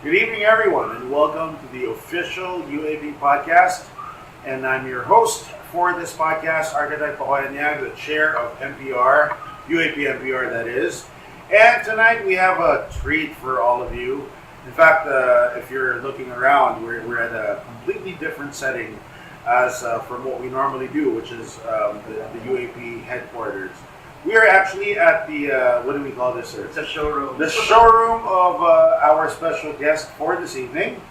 Good evening, everyone, and welcome to the official UAP podcast. And I'm your host for this podcast, Architect Pahoyanyag, the chair of MPR, UAP MPR, that is. And tonight we have a treat for all of you. In fact, if you're looking around, we're at a completely different setting as from what we normally do, which is the UAP headquarters. We are actually at the, what do we call this, sir? It's a showroom. The showroom of our special guest for this evening.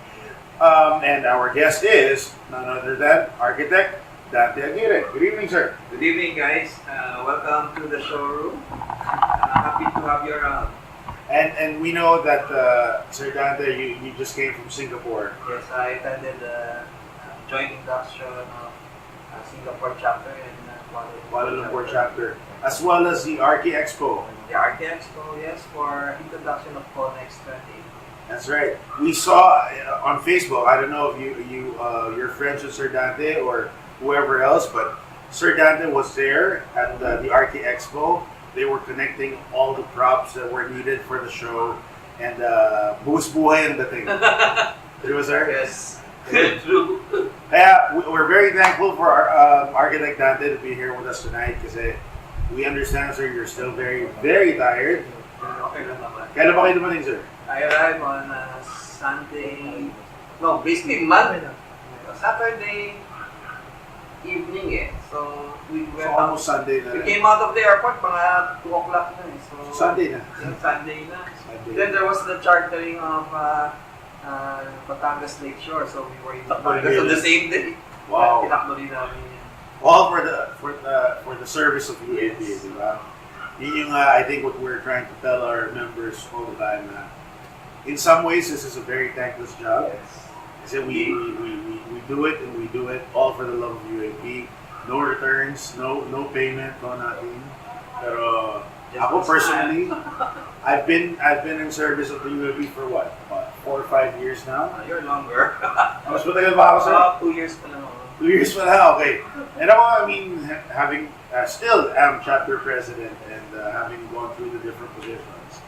And our guest is none other than Architect Dante Aguirre. Good evening, sir. Good evening, guys. Welcome to the showroom. Happy to have you around. And we know that, Sir Dante, you just came from Singapore. Yes, I attended the joint induction of Singapore chapter and Kuala Lumpur chapter, as well as the Archi Expo. The Archi Expo, yes, for introduction of Conex 20. That's right. We saw on Facebook. I don't know if you're friends with Sir Dante or whoever else, but Sir Dante was there at the Archi Expo. They were connecting all the props that were needed for the show, and buhos buhay ang dating. It was there. Yes, true. Yeah, we're very thankful for our Architect Dante to be here with us tonight kasi we understand, sir, you're still very, very tired. Okay lang naman. Kailan ba kayo dumating, sir? I arrived on Sunday, no, basically Monday. Saturday evening So we went So almost Sunday na. We came out of the airport mga 2 o'clock na So Sunday na. Sunday na. Sunday. Then there was the chartering of Batangas Lakeshore. So we were in Batangas on the same day. Wow. Tinakbo rin namin yan. All for the service of UAP, Yes. di ba? Yun yung I think what we're trying to tell our members all the time. In some ways, this is a very thankless job. Yes. Kasi we do it and we do it all for the love of UAP. No returns, no payment, no nothing. Pero ako personally, I've been in service of the UAP for what? About 4 or 5 years now. You're longer. Mas matagal ba ako, sir? 2 years pa lang ako. 2 years pa na, okay. And ako, I mean, having, still am chapter president and having gone through the different positions.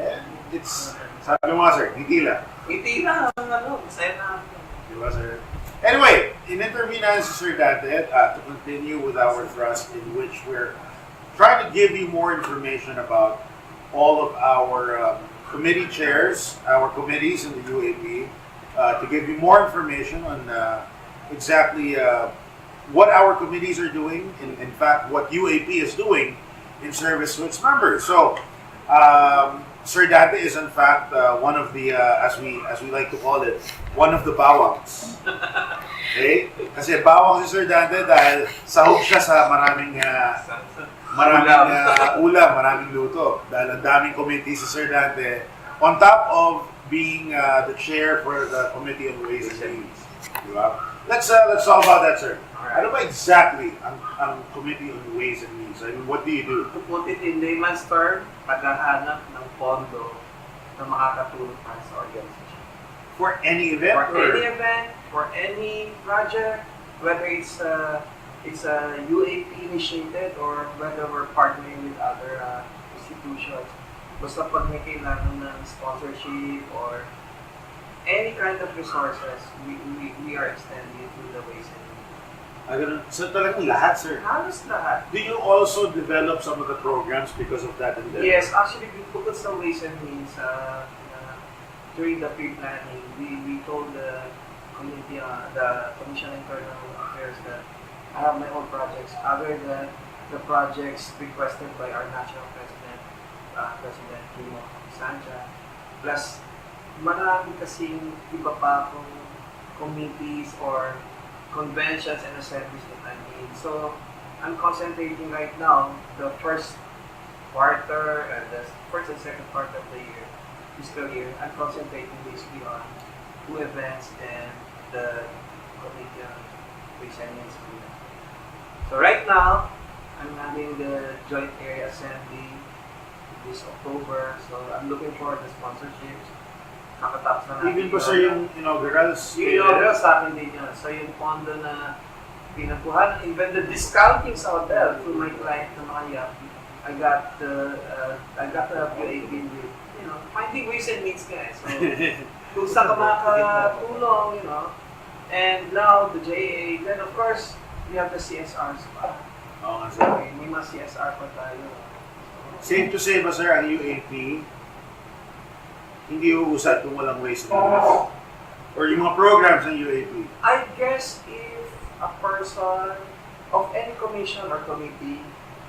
And it's, sabi mo nga, sir, hindi lang. Hindi na, masaya na. Diba, sir? Anyway, in-interview na si Sir Dante to continue with our thrust in which we're trying to give you more information about all of our committee chairs, our committees in the UAP, to give you more information on exactly what our committees are doing, in fact, what UAP is doing in service to its members. So, Sir Dante is in fact one of the, as we like to call it, one of the bawangs. Okay? Kasi bawang si Sir Dante dahil sahog siya sa maraming ulam, maraming luto. Dahil ang daming committee si Sir Dante, on top of being the chair for the Committee on Ways and Means. Diba? Let's talk about that, sir. Alright. Ano ba exactly ang Committee on Ways and Means? I mean, what do you do? To put it in layman's term, paghahanap ng pondo na makakatulong para sa organization. For any event? For any event, for any project, whether it's a UAP initiated or whether we're partnering with other institutions. Basta pag may kailangan ng sponsorship or any kind of resources, we are extending it to the ways and means. So talagang lahat, sir. Halos lahat. Do you also develop some of the programs because of that endeavor? Yes, actually, because the ways and means, during the pre-planning, we told the committee, the Commission on Internal Affairs that I have my own projects other than the projects requested by our national president, President Kimo Sancha. Plus, marami kasing iba pa akong committees or conventions and assemblies that I need. So, I'm concentrating right now the first quarter and the first and second part of the year, fiscal year. I'm concentrating basically on 2 events and the committee on Ways and Means. So right now, I'm having the joint area assembly this October. So I'm looking for the sponsorships. Kakatapos na natin. Even pa, sir, yung inaugurals? Yung inaugural sa akin din yun. So yung pondo na Pinagkuhan, even the discounting sa hotel to my client na mga yacht, I got the UAP with, finding ways and means guys. So, kung saan ka makakatulong, and now the JA, then of course, we have the CSRs pa. Oo nga, sir. Okay, may mga CSR pa tayo. Safe to say ba, sir, ang UAP, hindi uusad kung walang ways and means? Or yung mga programs ng UAP? I guess if a person of any commission or committee,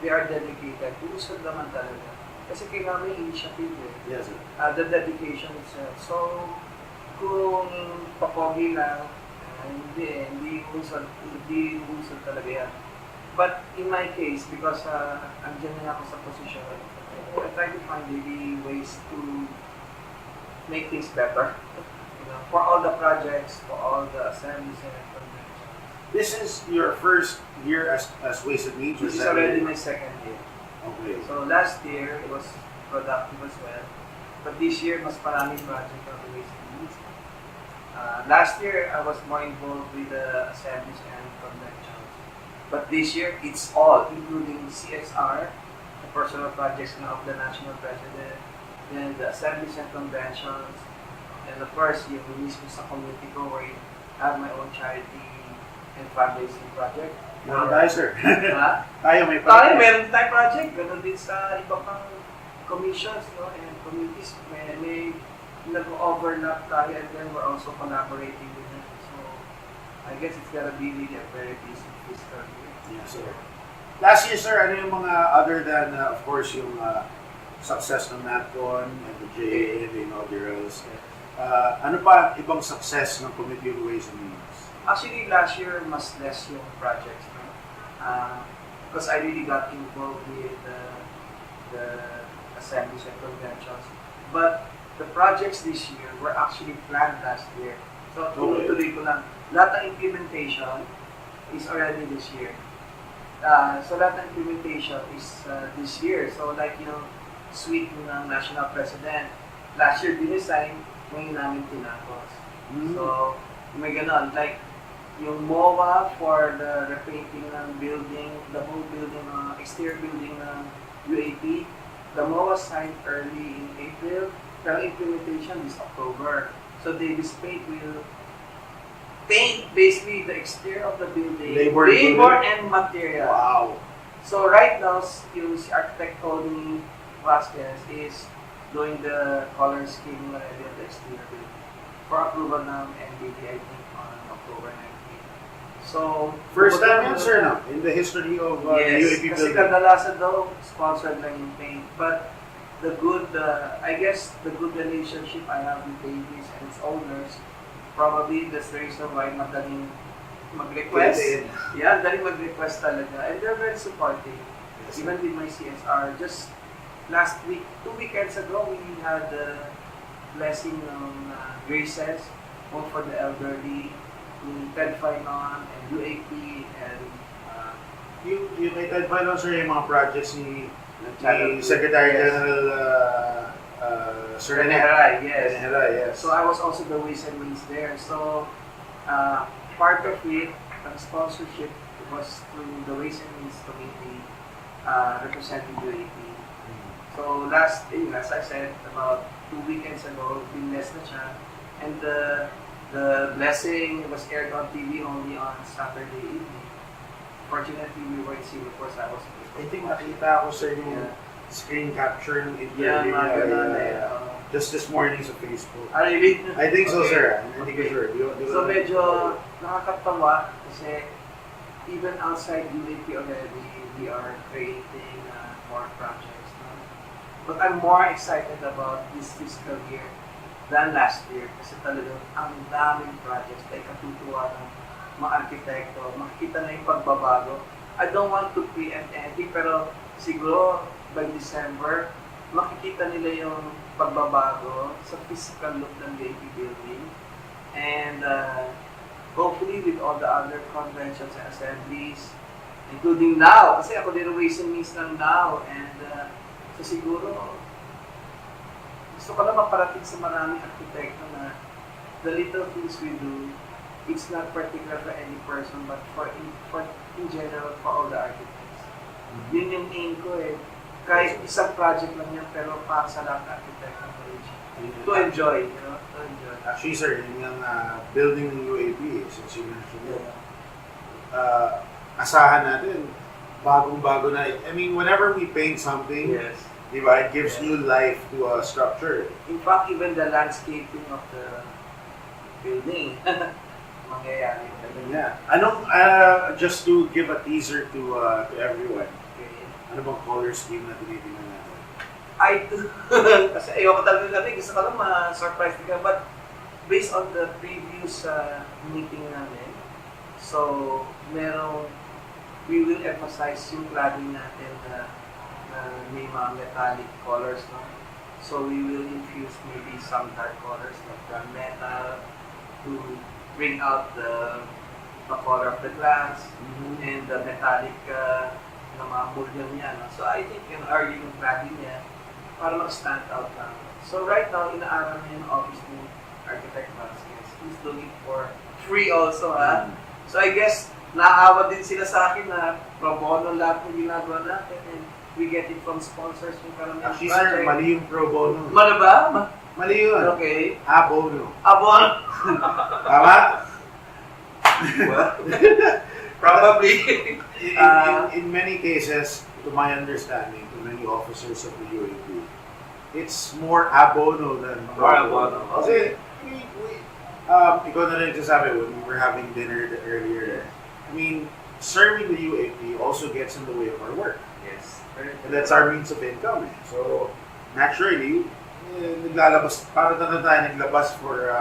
they are dedicated, usad naman talaga. Kasi kailangan may initiative eh. Yes, sir. The dedication itself. So, kung papogi lang, hindi usad talaga yan. But in my case, because andyan na ako sa position, I try to find daily ways to make things better. For all the projects, for all the assemblies and conventions. This is your first year as Ways and Means? This is already my second year. Okay. So last year, it was productive as well. But this year, mas maraming project on the Ways and Means. Last year, I was more involved with the assemblies and conventions. But this year, it's all, including CSR, the personal projects of the national president, then the assemblies and conventions, and of course, yung mismo sa community ko where I have my own charity and fundraising project. Meron tayo, sir. Ha? Tayo, may Tayo, meron tayong project. Ganun din sa iba pang commissions and committees. May nag-overlap tayo and then we're also collaborating with them. So, I guess it's gonna be really a very busy fiscal year. Yes, sir. Last year, sir, ano yung mga other than, of course, yung success ng NatCon and the JA and the inaugurals, ano pa ibang success ng Committee on Ways and Means? Actually, last year, mas less yung projects. Because I really got involved with the assemblies and conventions. But the projects this year were actually planned last year. So, tuloy ko lang. Lahat ng implementation is already this year. So, lahat ng implementation is this year. So, like, suite ng National President, last year dinesign, ngayon namin tinapos. So, may ganon. Like, yung MOA for the repainting ng building, the whole building, exterior building ng UAP, the MOA signed early in April, pero implementation is October. So Davis Paint will paint basically the exterior of the building, labor and material. Wow! So right now, yung si architect Tony Vasquez is doing the color scheme already of the exterior building for approval ng MBD, I think, on October 19. So, First time yun, sir, no? In the history of yes, UAP kasi building. kadalasan daw, sponsored lang yung paint. But I guess the good relationship I have with Davis and its owners, probably that's the reason why madaling mag-request. Yeah, madaling mag-request talaga. And they're very supportive. Yes. Even with my CSR, just last week, 2 weekends ago, we had the blessing ng graces, both for the elderly, yung Ted Finon and UAP and Yung kay Ted Finon, sir, yung mga projects ni Secretary General Sir Rene Heray, Rene Heray, yes. So I was also the Ways and Means there. So part of it, ang sponsorship was through the Ways and Means Committee representing UAP. So last I said, about 2 weekends ago, binless na siya. And the blessing was aired on TV only on Saturday evening. Fortunately, we were in Singapore, so I was I think nakita ko, sir, yung screen capture ng interview niya. Just this morning sa Facebook. Really? I think so, sir. Hindi ko sure. So medyo nakakatawa kasi even outside UAP already, we are creating more projects. But I'm more excited about this fiscal year than last year kasi talagang ang daming projects na ikatutuwa ng mga arkitekto. Makikita na yung pagbabago. I don't want to preempt anything pero siguro by December, makikita nila yung pagbabago sa physical look ng JP building. And hopefully with all the other conventions and assemblies, including now, kasi ako din Ways and Means ng now. And so siguro, gusto ko na maparating sa maraming arkitekto na the little things we do it's not particular for any person, but in general, for all the architects. Yun yung aim ko eh. Kahit isang project lang yan, pero para sa lahat architect ng college. To enjoy, you know? To enjoy. Actually, sir, yun yung building ng UAP, since you mentioned it. Asahan natin, bagong-bago na. I mean, whenever we paint something, Yes. diba, it gives new life to a structure. In fact, even the landscaping of the building, mangyayari. Yeah. Anong, just to give a teaser to everyone, Okay. ano bang color scheme na tinitingnan natin? Kasi ayoko talaga kami, gusto ko lang ma-surprise ka. But based on the previous meeting namin, so we will emphasize yung cladding natin na may mga metallic colors, no? So we will infuse maybe some dark colors like the metal to bring out the color of the glass and the metallic na mga mullion niya. No? So I think yung cladding niya para mag-stand out lang. So right now, inaaral niya yung office ni Architect Vasquez. He's looking for free also, ha? So I guess, naawa din sila sa akin na pro bono lahat ng ginagawa natin and we get it from sponsors yung karamihan Actually, sir, mali yung pro bono. Mali ba? Mali yun. Okay. Abono. Abon? Tama? Probably. In many cases, to my understanding, to many officers of the UAP, it's more abono than More abono. Kasi, ikaw na rin sabi when we were having dinner earlier, I mean, serving the UAP also gets in the way of our work. Yes. And that's our means of income. So, naturally, naglalabas, para na tayo naglabas for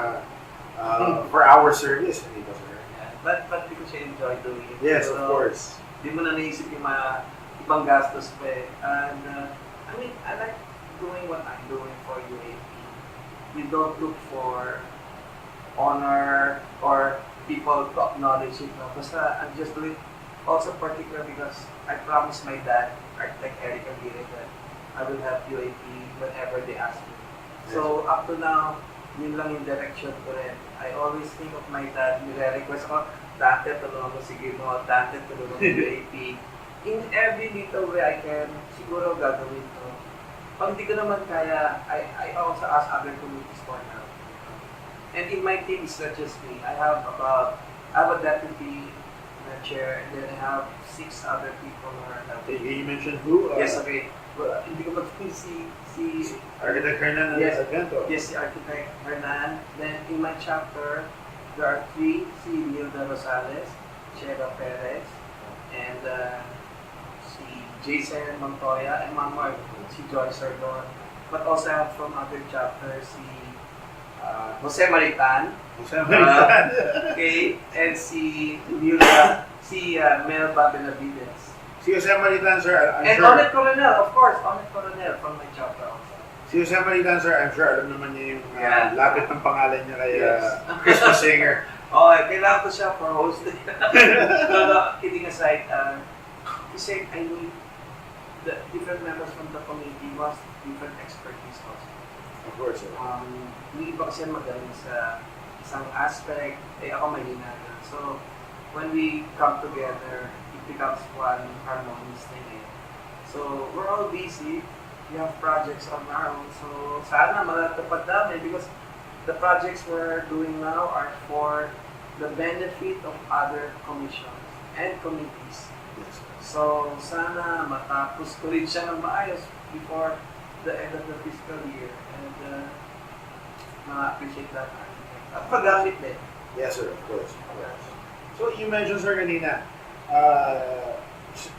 our service. Hindi ba, sir? But because you enjoy doing it. Yes, so, of course. Di mo na naisip yung mga ibang gastos pa eh. And, I mean, I like doing what I'm doing for UAP. You don't look for honor or people to acknowledge it. No? Basta, I'm just doing also particular because I promised my dad, Architect Eric Aguirre, that I will help UAP whenever they ask me. So, up to now, yun lang yung direction ko rin. I always think of my dad, nire-request ko, Dante, tulungan mo, sige mo, Dante, tulungan mo UAP. In every little way I can, siguro gagawin ko. Pag hindi ko naman kaya, I also ask other communities for help. And in my team, it's not just me. I have a deputy chair, and then I have 6 other people who are helping. You mentioned who? Yes, okay. Well, hindi ko si Architect Hernan and Yes. Advento. Yes, si Architect Hernan. Then in my chapter, there are 3, si Nilda Rosales, Chera Perez, and si Jason Montoya, and one more, si Joyce Sardon. But also I have from other chapters, si Jose Maritan. Okay, and si Nilda, si Melba Benavides. Si Jose Maritan, sir, I'm And sure. Onet Coronel, of course, Onet Coronel from my chapter also. Si Jose Maritan, sir, I'm sure alam naman niya yung Yeah. lapit ng pangalan niya kay Yes. Christmas singer. Oh, kailangan ko siya for hosting. No, kidding aside, he said I need the different members from the community was different expertise also. Of course, sir. Yung iba kasi magaling sa isang aspect, ako mahina na. So, when we come together, it becomes one harmonious thing eh. So, we're all busy. We have projects on our own. So, sana malatupad namin because the projects we're doing now are for the benefit of other commissions and committees. Yes, sir. So, sana matapos ko rin siya ng maayos before the end of the fiscal year. And ma-appreciate that. At paggamit din. Yes, sir, of course. Of course. So, you mentioned, sir, kanina,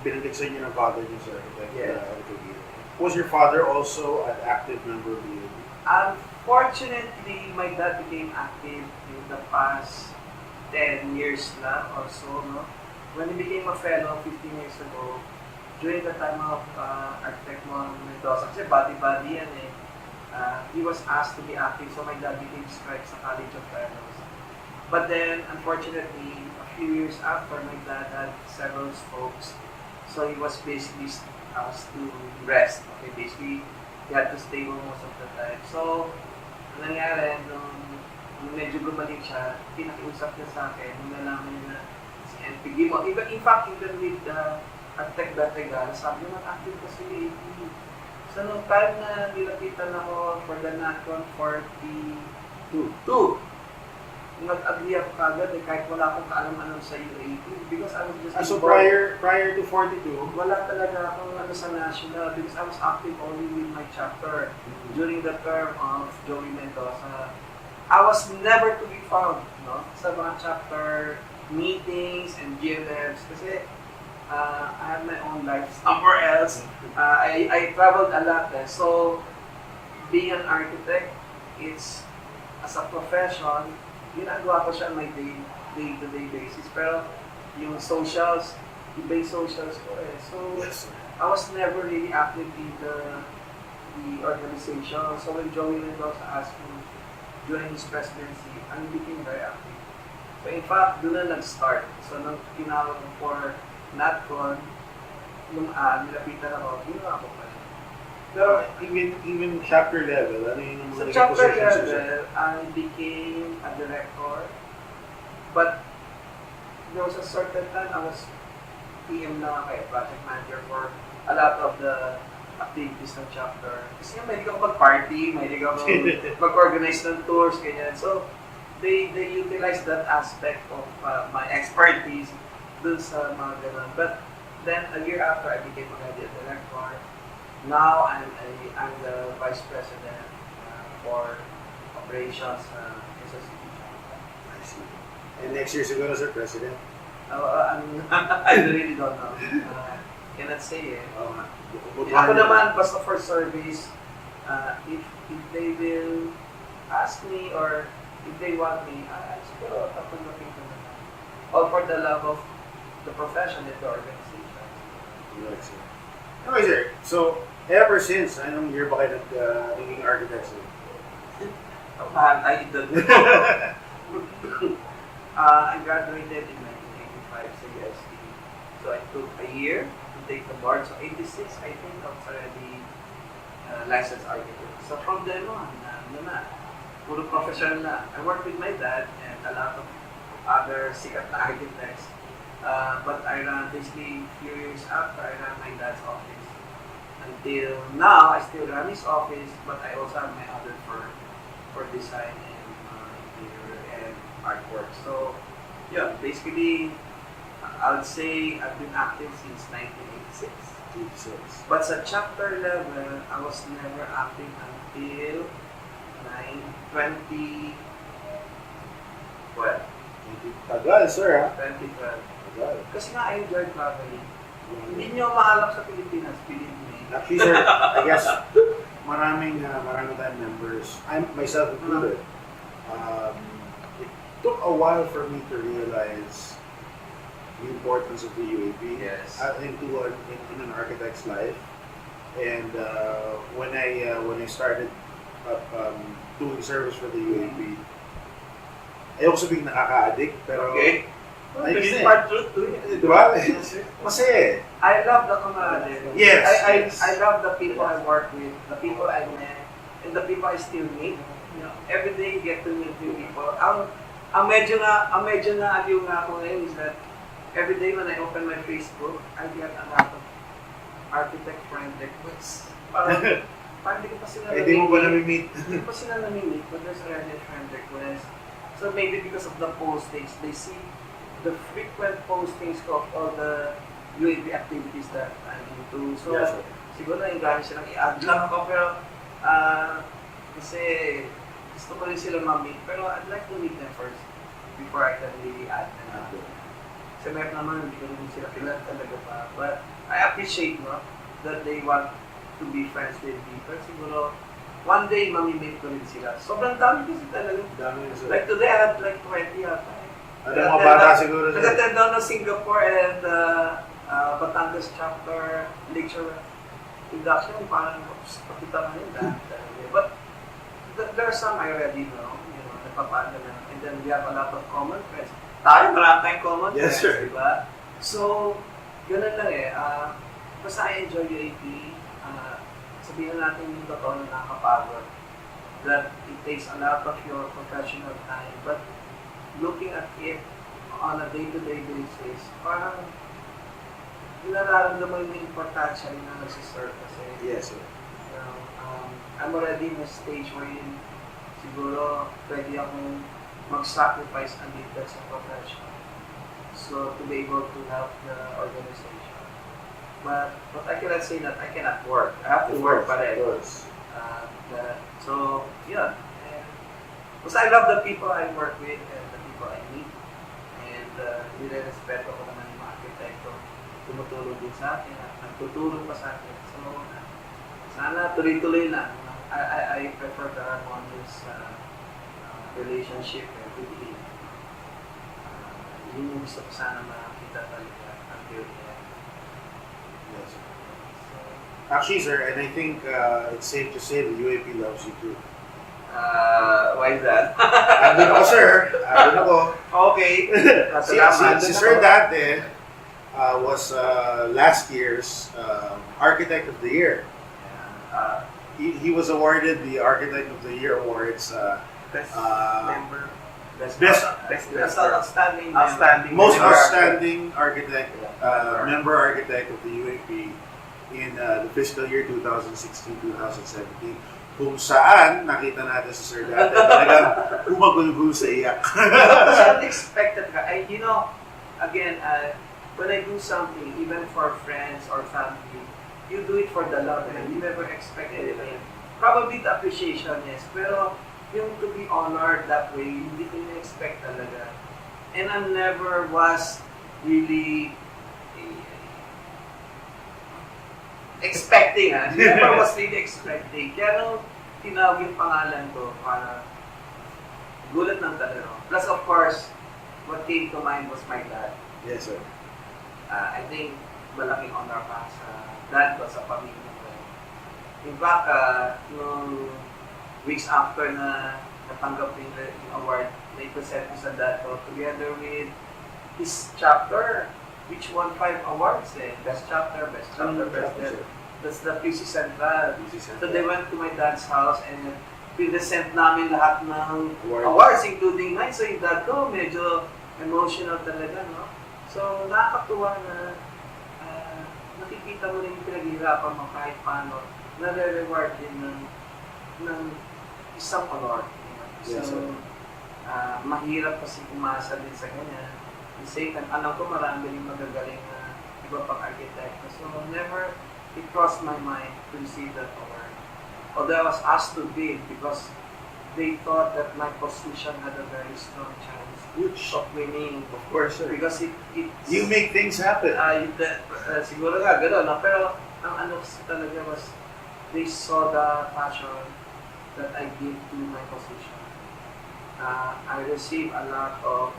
binanggit sa inyo ng father niyo, sir. Yes. Was your father also an active member of the UAP? Unfortunately, my dad became active in the past 10 years na or so, no? When he became a fellow 15 years ago, during the time of Architect Mon Mendoza, kasi body-body yan eh, he was asked to be active, so my dad became scribe sa College of Fellows. But then, unfortunately, a few years after, my dad had several strokes, so he was basically asked to rest. Okay, basically, he had to stay home most of the time. So, nangyari, nung nung medyo gumaling siya, pinakiusap niya sa akin, nung nalaman niya na si NPG mo. Even, in fact, even with Architect Dante, sabi niya, active ko si AP. So, nung time na nilapitan ako for the NACON 42, nag-agree ako kagad kahit wala akong kaalam-alam sa UAP because I was just So involved. prior to 42, Wala talaga akong sa national because I was active only with my chapter during the term of Joey Mendoza. I was never to be found, no, sa mga chapter meetings and GLFs kasi I have my own life somewhere else. I traveled a lot so being an architect, it's as a profession, ginagawa ko siya on my day-to-day basis. Pero yung socials, iba yung socials ko eh. So, yes, I was never really active in the organization. So when Joey Mendoza asked me during his presidency, I became very active. So in fact, doon na nag-start. So nung tinawag ko for NatCon, nung nilapitan ako, ginawa ko pa. pero even chapter level, ano yung Sa mga chapter positions level, I became a director. But there was a certain time I was PM lang kay project manager for a lot of the activities ng chapter. Kasi may hindi ako mag-party, may hindi ako mag-organize ng tours, ganyan. So, they utilize that aspect of my expertise dun sa mga ganun. But then, a year after, I became already a director. Now, I'm the vice president for operations sa city chapter. I see. And next year siguro, Sir President? I really don't know. Cannot say eh. Oh, Ako naman, basta for service, if they will ask me or if they want me, siguro tatanggapin ko naman. All for the love of the profession and the organization. Yes, sir. Anyway, sir, so ever since, anong year ba kayo naging architect, sir? Mahal ay idol. I graduated in 1985 sa UST. So I took a year to take the board. So 86, I think, I was already licensed architect. So from then on, puro professional na. I worked with my dad and a lot of other sikat na architects. But I ran basically few years after, I ran my dad's office. Until now, I still run his office, but I also have my other firm for design and interior and artwork. So, yeah, basically, I would say I've been active since 1986. 86. But sa chapter level, I was never active until 2012. Tagal, sir, ha? 2012. Tagal. Kasi nga, I enjoy traveling. Hindi nyo maalam sa Pilipinas, believe me. Actually, sir, I guess marami tayong members, I myself included. It took a while for me to realize the importance of the UAP Yes. in an architect's life. And when I started doing service for the UAP, ayoko sabihin nakaka-addict, pero Okay. ayun This is eh. part truth to it. Diba? Masaya eh. I love the camaraderie. Yes, yes. I love the people I work with, the people I met, and the people I still meet. You know, every day you get to meet new people. Ang medyo na aliw nga ako ngayon is that every day when I open my Facebook, I get a lot of architect friend requests. Parang hindi ko pa sila Eh, di mo ba nami-meet? Hindi pa sila nami-meet, but there's already a friend request. So maybe because of the postings, they see the frequent postings of all the UAP activities that I'm into. So, Yes. siguro na yung gamit silang i-add lang ako, pero kasi gusto ko rin sila ma-meet, pero I'd like to meet them first before I can really add them. Kasi meron naman, hindi ko rin sila kilala talaga pa. But I appreciate that they want to be friends with me. Pero siguro, one day, mamimate ko rin sila. Sobrang dami kasi talaga. Dami na, sir. Like today, I had like 20 yata. Ano mga bata siguro, sir? Nag-attend daw ng Singapore and Batangas chapter lecture induction. Parang pakita na yun. But there are some I already know. Nagpapaano na. And then we have a lot of common friends. Tayo, marami tayong common Yes, friends, sir. diba? So, ganun lang eh. Basta I enjoy UAP. Sabihin natin yung totoo na nakakapagod. that it takes a lot of your professional time. But looking at it on a day-to-day basis, parang nararamdaman mo yung importansya rin na nagsiserve kasi. Yes, sir. You know, I'm already in a stage wherein siguro pwede akong mag-sacrifice a little sa profession. So, to be able to help the organization. But I cannot say that I cannot work. I have to work pa rin. So, yeah. Because I love the people I work with and the people I meet. And nire-respeto ko naman yung mga arkitekto. Tumutulong din sa akin at nagtutulong pa sa akin. So, sana tuloy-tuloy lang. I prefer the harmonious relationship with him. Yun yung gusto ko sana makita talaga until the end. Yes, sir. Actually, sir, and I think it's safe to say the UAP loves you too. Why is that? Andun ako, sir. Andun ako. Okay. Si Sir Dante was last year's Architect of the Year. He was awarded the Architect of the Year awards. Best member. Best outstanding most member. outstanding architect, member architect of the UAP in the fiscal year 2016-2017. Kung saan nakita natin si Sir Dante talagang gumagulgul sa iyak. Unexpected ka. You know, again, when I do something, even for friends or family, you do it for the love and you never expect anything. Probably the appreciation, yes. Pero yung to be honored that way, hindi ko na-expect talaga. And I never was really expecting, never was really expecting. Kaya nung tinawag yung pangalan ko, para gulat ng talero. Plus of course, what came to mind was my dad. Yes, sir. I think malaking honor pa sa dad ko, sa pamilya ko. In fact, nung weeks after na natanggap yung award, they present ko sa dad ko together with his chapter, which won 5 awards Best chapter, best president. That's the PC Central. So they went to my dad's house and pinesent namin lahat ng awards, including mine. So yung dad ko, medyo emotional talaga, no? So nakakatuwa na nakikita mo na yung pinaghihirapan mo kahit paano, nare-reward din ng isang award. Yes, so, mahirap kasi umasa din sa ganyan. The same time, alam ko marami rin magagaling na iba pang architect. So, never it crossed my mind to receive that award. Although I was asked to bid because they thought that my position had a very strong chance of winning. Of course, sir. Because You make things happen. Siguro nga, gano'n. No? Pero, ang ano talaga was, they saw the passion that I give to my position. I received a lot of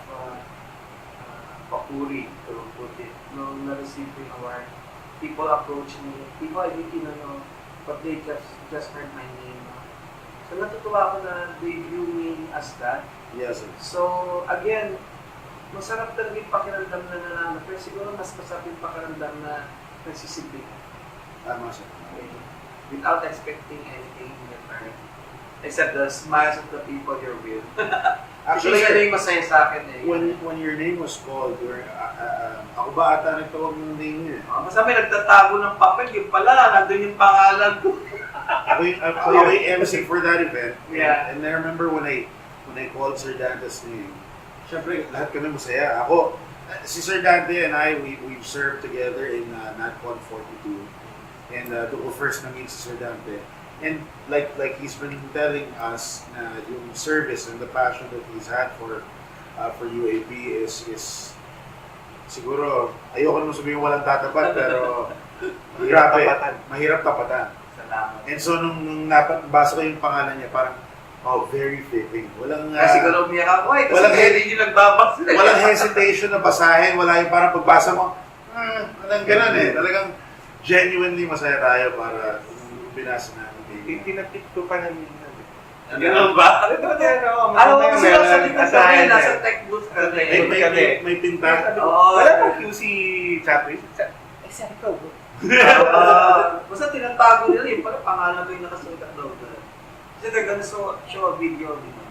papuri, to put it. Nung na-receive yung award, people approach me, people I didn't know, but they just heard my name. So natutuwa ako na they view me as that. Yes, sir. So again, masarap talaga yung pakiramdam na nanalo, pero siguro mas masarap yung pakiramdam na nagsisilbi ka. Tama, sir. Okay. Without expecting anything in return. Except the smiles of the people you're with. Actually, Actually, yung masaya sa akin when your name was called, ako ba ata nagtawag ng name niya? Basta may nagtatago ng papel, yung pala, nandun yung pangalan ko. Ako yung MC for that event. Yeah. And I remember when I called Sir Dante's name, syempre, lahat kami masaya. Ako, si Sir Dante and I, we've served together in NatCon 42. And doon ko first na-meet si Sir Dante. And like he's been telling us na yung service and the passion that he's had for UAP is siguro, ayoko naman sabihin walang tatapat, pero mahirap tapatan. Salamat. And so nung nabasa ko yung pangalan niya, parang very fitting. Walang siguro umiyak ako kasi walang hindi nyo nagbabasa. Walang hesitation na basahin, wala yung parang pagbasa mo, walang ganun Talagang genuinely masaya tayo para binasa namin. Tinapit ko pa namin. Ganun ba? Ano mo sila sa dito kami, nasa tech booth kami. May pinta. Wala pang QC chapter. Sabi ko, basta tinatago nila yung pala pangalan ko yung nakasulat daw. they're gonna show a video, di ba?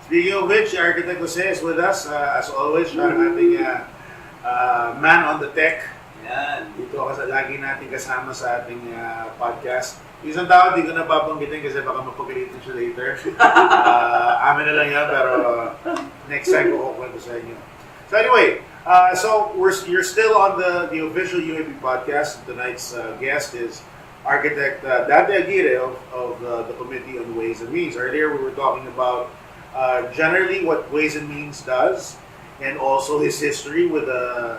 Speaking of which, Architect Jose is with us. As always, siya ang ating man on the tech. Yan. Dito kasi lagi natin kasama sa ating podcast. Isang tao, di ko na babanggitin kasi baka mapagalitin siya later. Amin na lang yan, pero next time ko kukwento sa inyo. So anyway, so you're still on the official UAP podcast. Tonight's guest is Architect Dante Aguirre of the Committee on Ways and Means. Earlier, we were talking about generally what Ways and Means does, and also his history with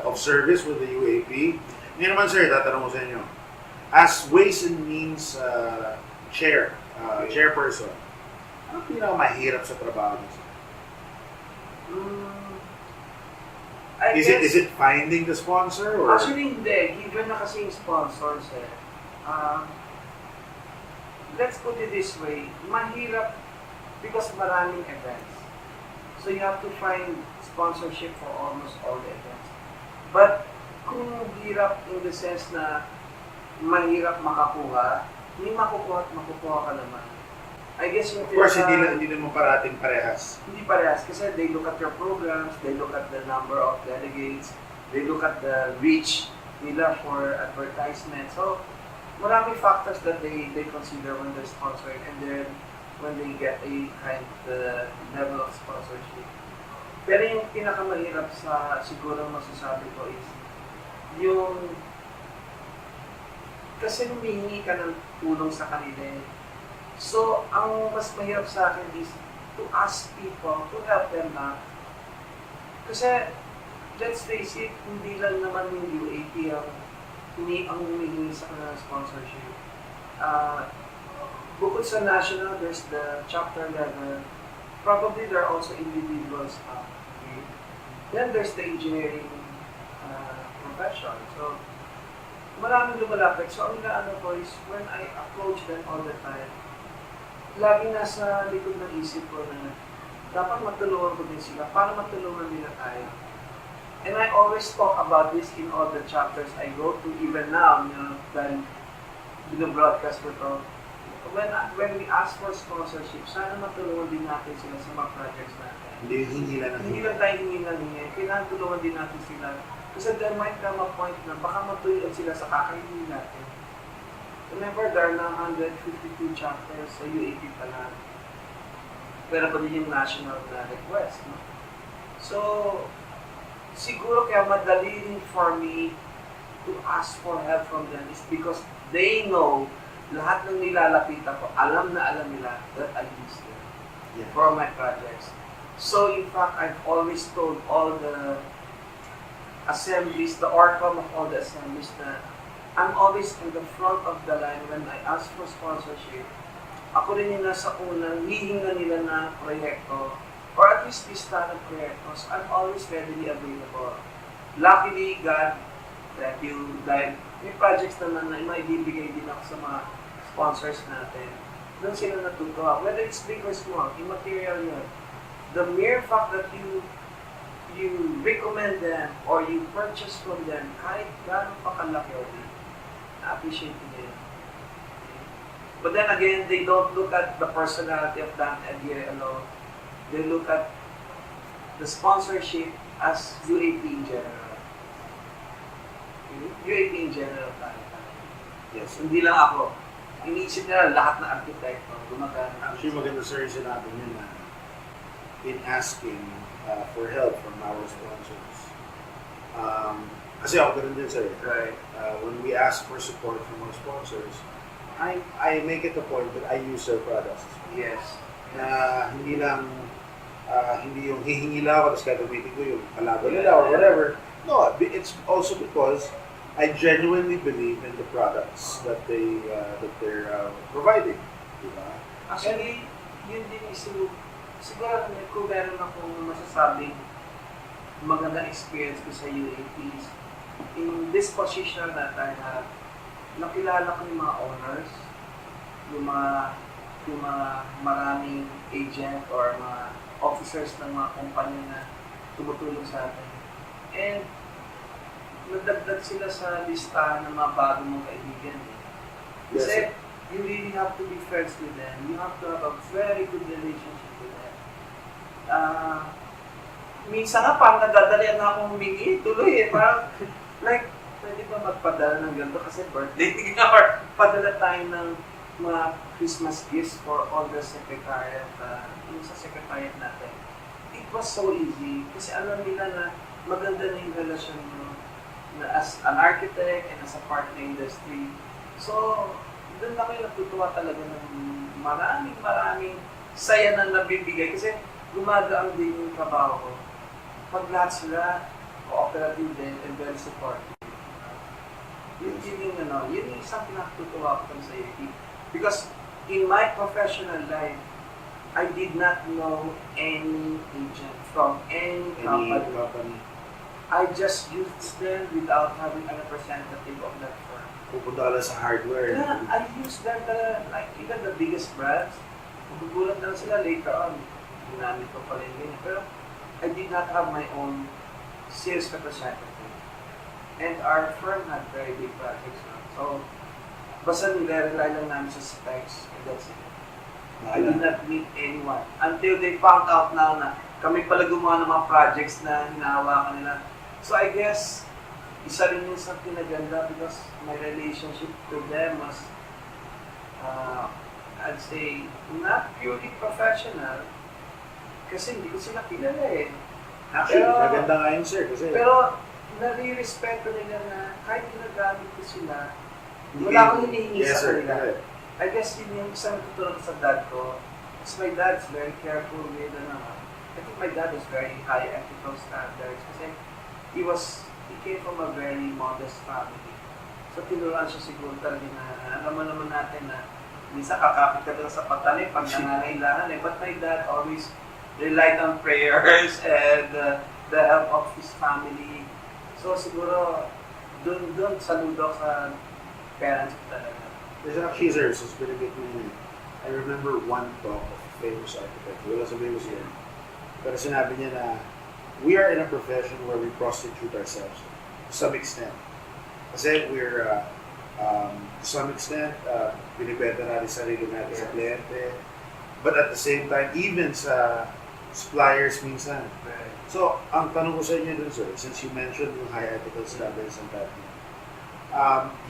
of service with the UAP. Ngayon naman sir, tatanong ko sa inyo. As Ways and Means chairperson, ano pinakamahirap sa trabaho niyo? Is it finding the sponsor? Or? Actually, hindi. Given na kasi yung sponsors let's put it this way, mahirap because maraming events. So you have to find sponsorship for almost all the events. But kung hirap in the sense na mahirap makakuha, may makukuha at makukuha ka naman. I guess yung of course, hindi naman parating parehas. Hindi parehas kasi they look at your programs, they look at the number of delegates, they look at the reach nila for advertisement. So, maraming factors that they consider when they're sponsoring, and then when they get a kind of level of sponsorship. Pero yung pinakamahirap sa siguro masasabi ko is yung kasi humihingi ka ng tulong sa kanila. So, ang mas mahirap sa akin is to ask people to help them na. Kasi, let's face it, hindi lang naman yung UAP ang humihingi sa kanila sponsorship. Bukod sa national, there's the chapter level. Probably there are also individuals. Okay. Then there's the engineering profession. So, maraming lumalapit. So, ang inaano ko is, when I approach them all the time, lagi nasa likod ng isip ko na dapat matulungan ko din sila para matulungan nila tayo. And I always talk about this in all the chapters I go to, even now, dahil binobroadcast ko to. When we ask for sponsorship, sana matulungan din natin sila sa mga projects natin. Hindi lang tayo hingi ng hingi. Kailangan tulungan din natin sila. Kasi there might come a point na baka matulungan sila sa kakainin natin. Remember, there are now 152 chapters sa UAP pa lang. Pero pa din yung national na request. No? So, siguro kaya madali rin for me to ask for help from them is because they know lahat ng nilalapitan ko, alam nila that I use them for my projects. So, in fact, I've always told all the assemblies, the outcome of all the assemblies na I'm always in the front of the line when I ask for sponsorship. Ako rin yung nasa unang hihinga nila na proyekto or at least lista ng proyekto. So, I'm always readily available. Luckily, God, thank you, dahil may projects naman na maibibigay din ako sa mga sponsors natin. Doon sila natutuwa. Whether it's big or small, immaterial yun. The mere fact that you recommend them or you purchase from them, kahit gano'ng pakalaki o na-appreciate nila. But then again, they don't look at the personality of Dante Aguirre alone. They look at the sponsorship as UAP in general. UAP in general tayo. Yes, hindi lang ako. Iniisip nila lahat ng arkitekto, gumagana. Actually, maganda sir yung sinabi niyo na in asking for help from our sponsors. Kasi ako ganun din sir. Right. When we ask for support from our sponsors, I make it a point that I use their products. Yes. Na hindi lang, hindi yung hihingi lang ako tapos gagamitin ko yung kalaban nila or whatever. No, it's also because I genuinely believe in the products that they're providing. Diba? Actually, yun din siguro kung meron akong masasabing magandang experience ko sa UAPs. In this position na tayo na nakilala ko yung mga owners, yung mga maraming agent or mga officers ng mga kumpanya na tumutulong sa atin. And nadagdag sila sa listahan ng mga bago mong kaibigan. Kasi you really have have to be friends with them. You have to have a very good relationship with them. Minsan nga parang nadadalian na akong humingi tuloy parang like pwede ba magpadala ng ganito kasi birthday or padala tayo ng mga Christmas gifts for all the secretariat, yung sa secretariat natin. It was so easy kasi alam nila na maganda na yung relasyon mo na as an architect and as a part in the industry. So, doon na kayo natutuwa talaga ng maraming saya na nabibigay kasi gumagaan din yung trabaho ko. Pag lahat sila, cooperative din and very supportive. Yun yung isang pinakatutuwa ko sa AEP. Because in my professional life, I did not know any agent from any company. I just used them without having a representative of that firm. Pupunta ka lang sa hardware. Yeah, I used them like even the biggest brands. Magugulat lang sila later on. Ginamit ko pala yung ganyan. Pero I did not have my own sales representative. And our firm had very big projects. So, basta nire-rely lang namin sa specs and that's it. I did not meet anyone. Until they found out now na kami pala gumawa ng mga projects na hinahawakan nila. So I guess, isa rin yung sa pinaganda because my relationship to them was, I'd say, not purely professional kasi hindi ko sila kilala eh. Actually, maganda nga yun, sir. Kasi Pero, nare-respeto nila na kahit ginagamit ko sila, wala akong hinihingi yes, sa sir. kanila. I guess yun yung isang natutunan ko sa dad ko. Because my dad's very careful with, I think my dad was very high ethical standards kasi he came from a very modest family. So, tinuruan siya siguro talaga na, alam mo naman natin na minsan kakapit ka lang sa patalim pag nangangailangan eh. But my dad always relied on prayers and the help of his family. So siguro, dun saludo sa parents ko talaga. there's actually, sir, since binigit mo yun, I remember one talk of a famous architect. Wala sabihin ko siya. Pero sinabi niya na we are in a profession where we prostitute ourselves to some extent. Kasi we're, to some extent, binibenta natin sarili natin sa kliyente. But at the same time, even sa suppliers minsan. So, ang tanong ko sa inyo dun, sir, since you mentioned yung high ethical standards and that,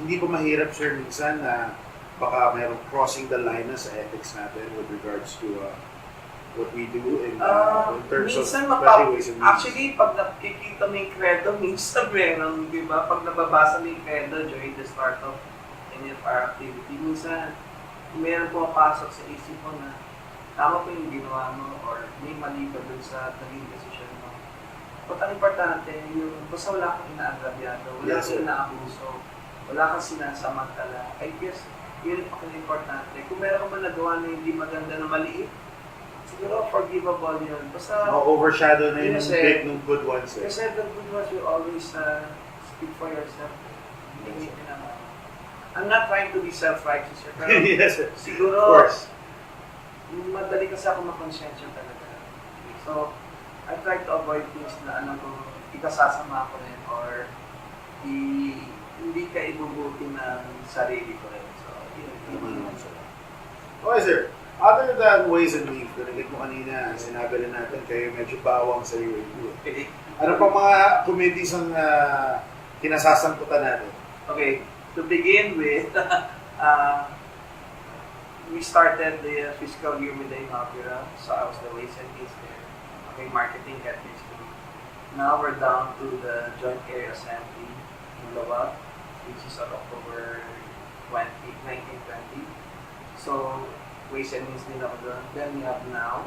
hindi ba mahirap, sir, minsan na baka mayroong crossing the line na sa ethics natin with regards to what we do in terms of especially ways and means? Actually, pag nakikita mo yung credo, minsan meron, di ba? Pag nababasa mo yung credo during the start of any of our activity, minsan meron pumapasok sa isip mo na tama po yung ginawa mo or may mali ba dun sa naging decision mo. But ang importante, yung basta wala kang inaagrabyado, wala kang inaabuso, wala kang sinasamantala. I guess, yun ang importante. Kung meron ka man nagawa na hindi maganda na maliit, siguro forgivable yun. Basta, overshadow na yung big ng good ones. Kasi the good ones will always speak for yourself. Hindi naman. I'm not trying to be self-righteous here, pero yes, sir. siguro, of course. madali kasi ako makonsensya talaga. So, I try to avoid things na alam ko ikasasama ko rin or hindi ka ibubuti ng sarili ko rin. So, yun. Okay, sir. Other than ways and means, binigit mo kanina, sinabi rin natin kayo medyo bawang sa UAP. Ano pa mga committees ang kinasasangkutan natin? Okay, to begin with, we started the fiscal year with the Aguirre, so I was the ways and means there. Okay, marketing head basically. Now we're down to the Joint Area Assembly in Lawag, which is on October 1920. So, ways and means din ako doon. Then we have now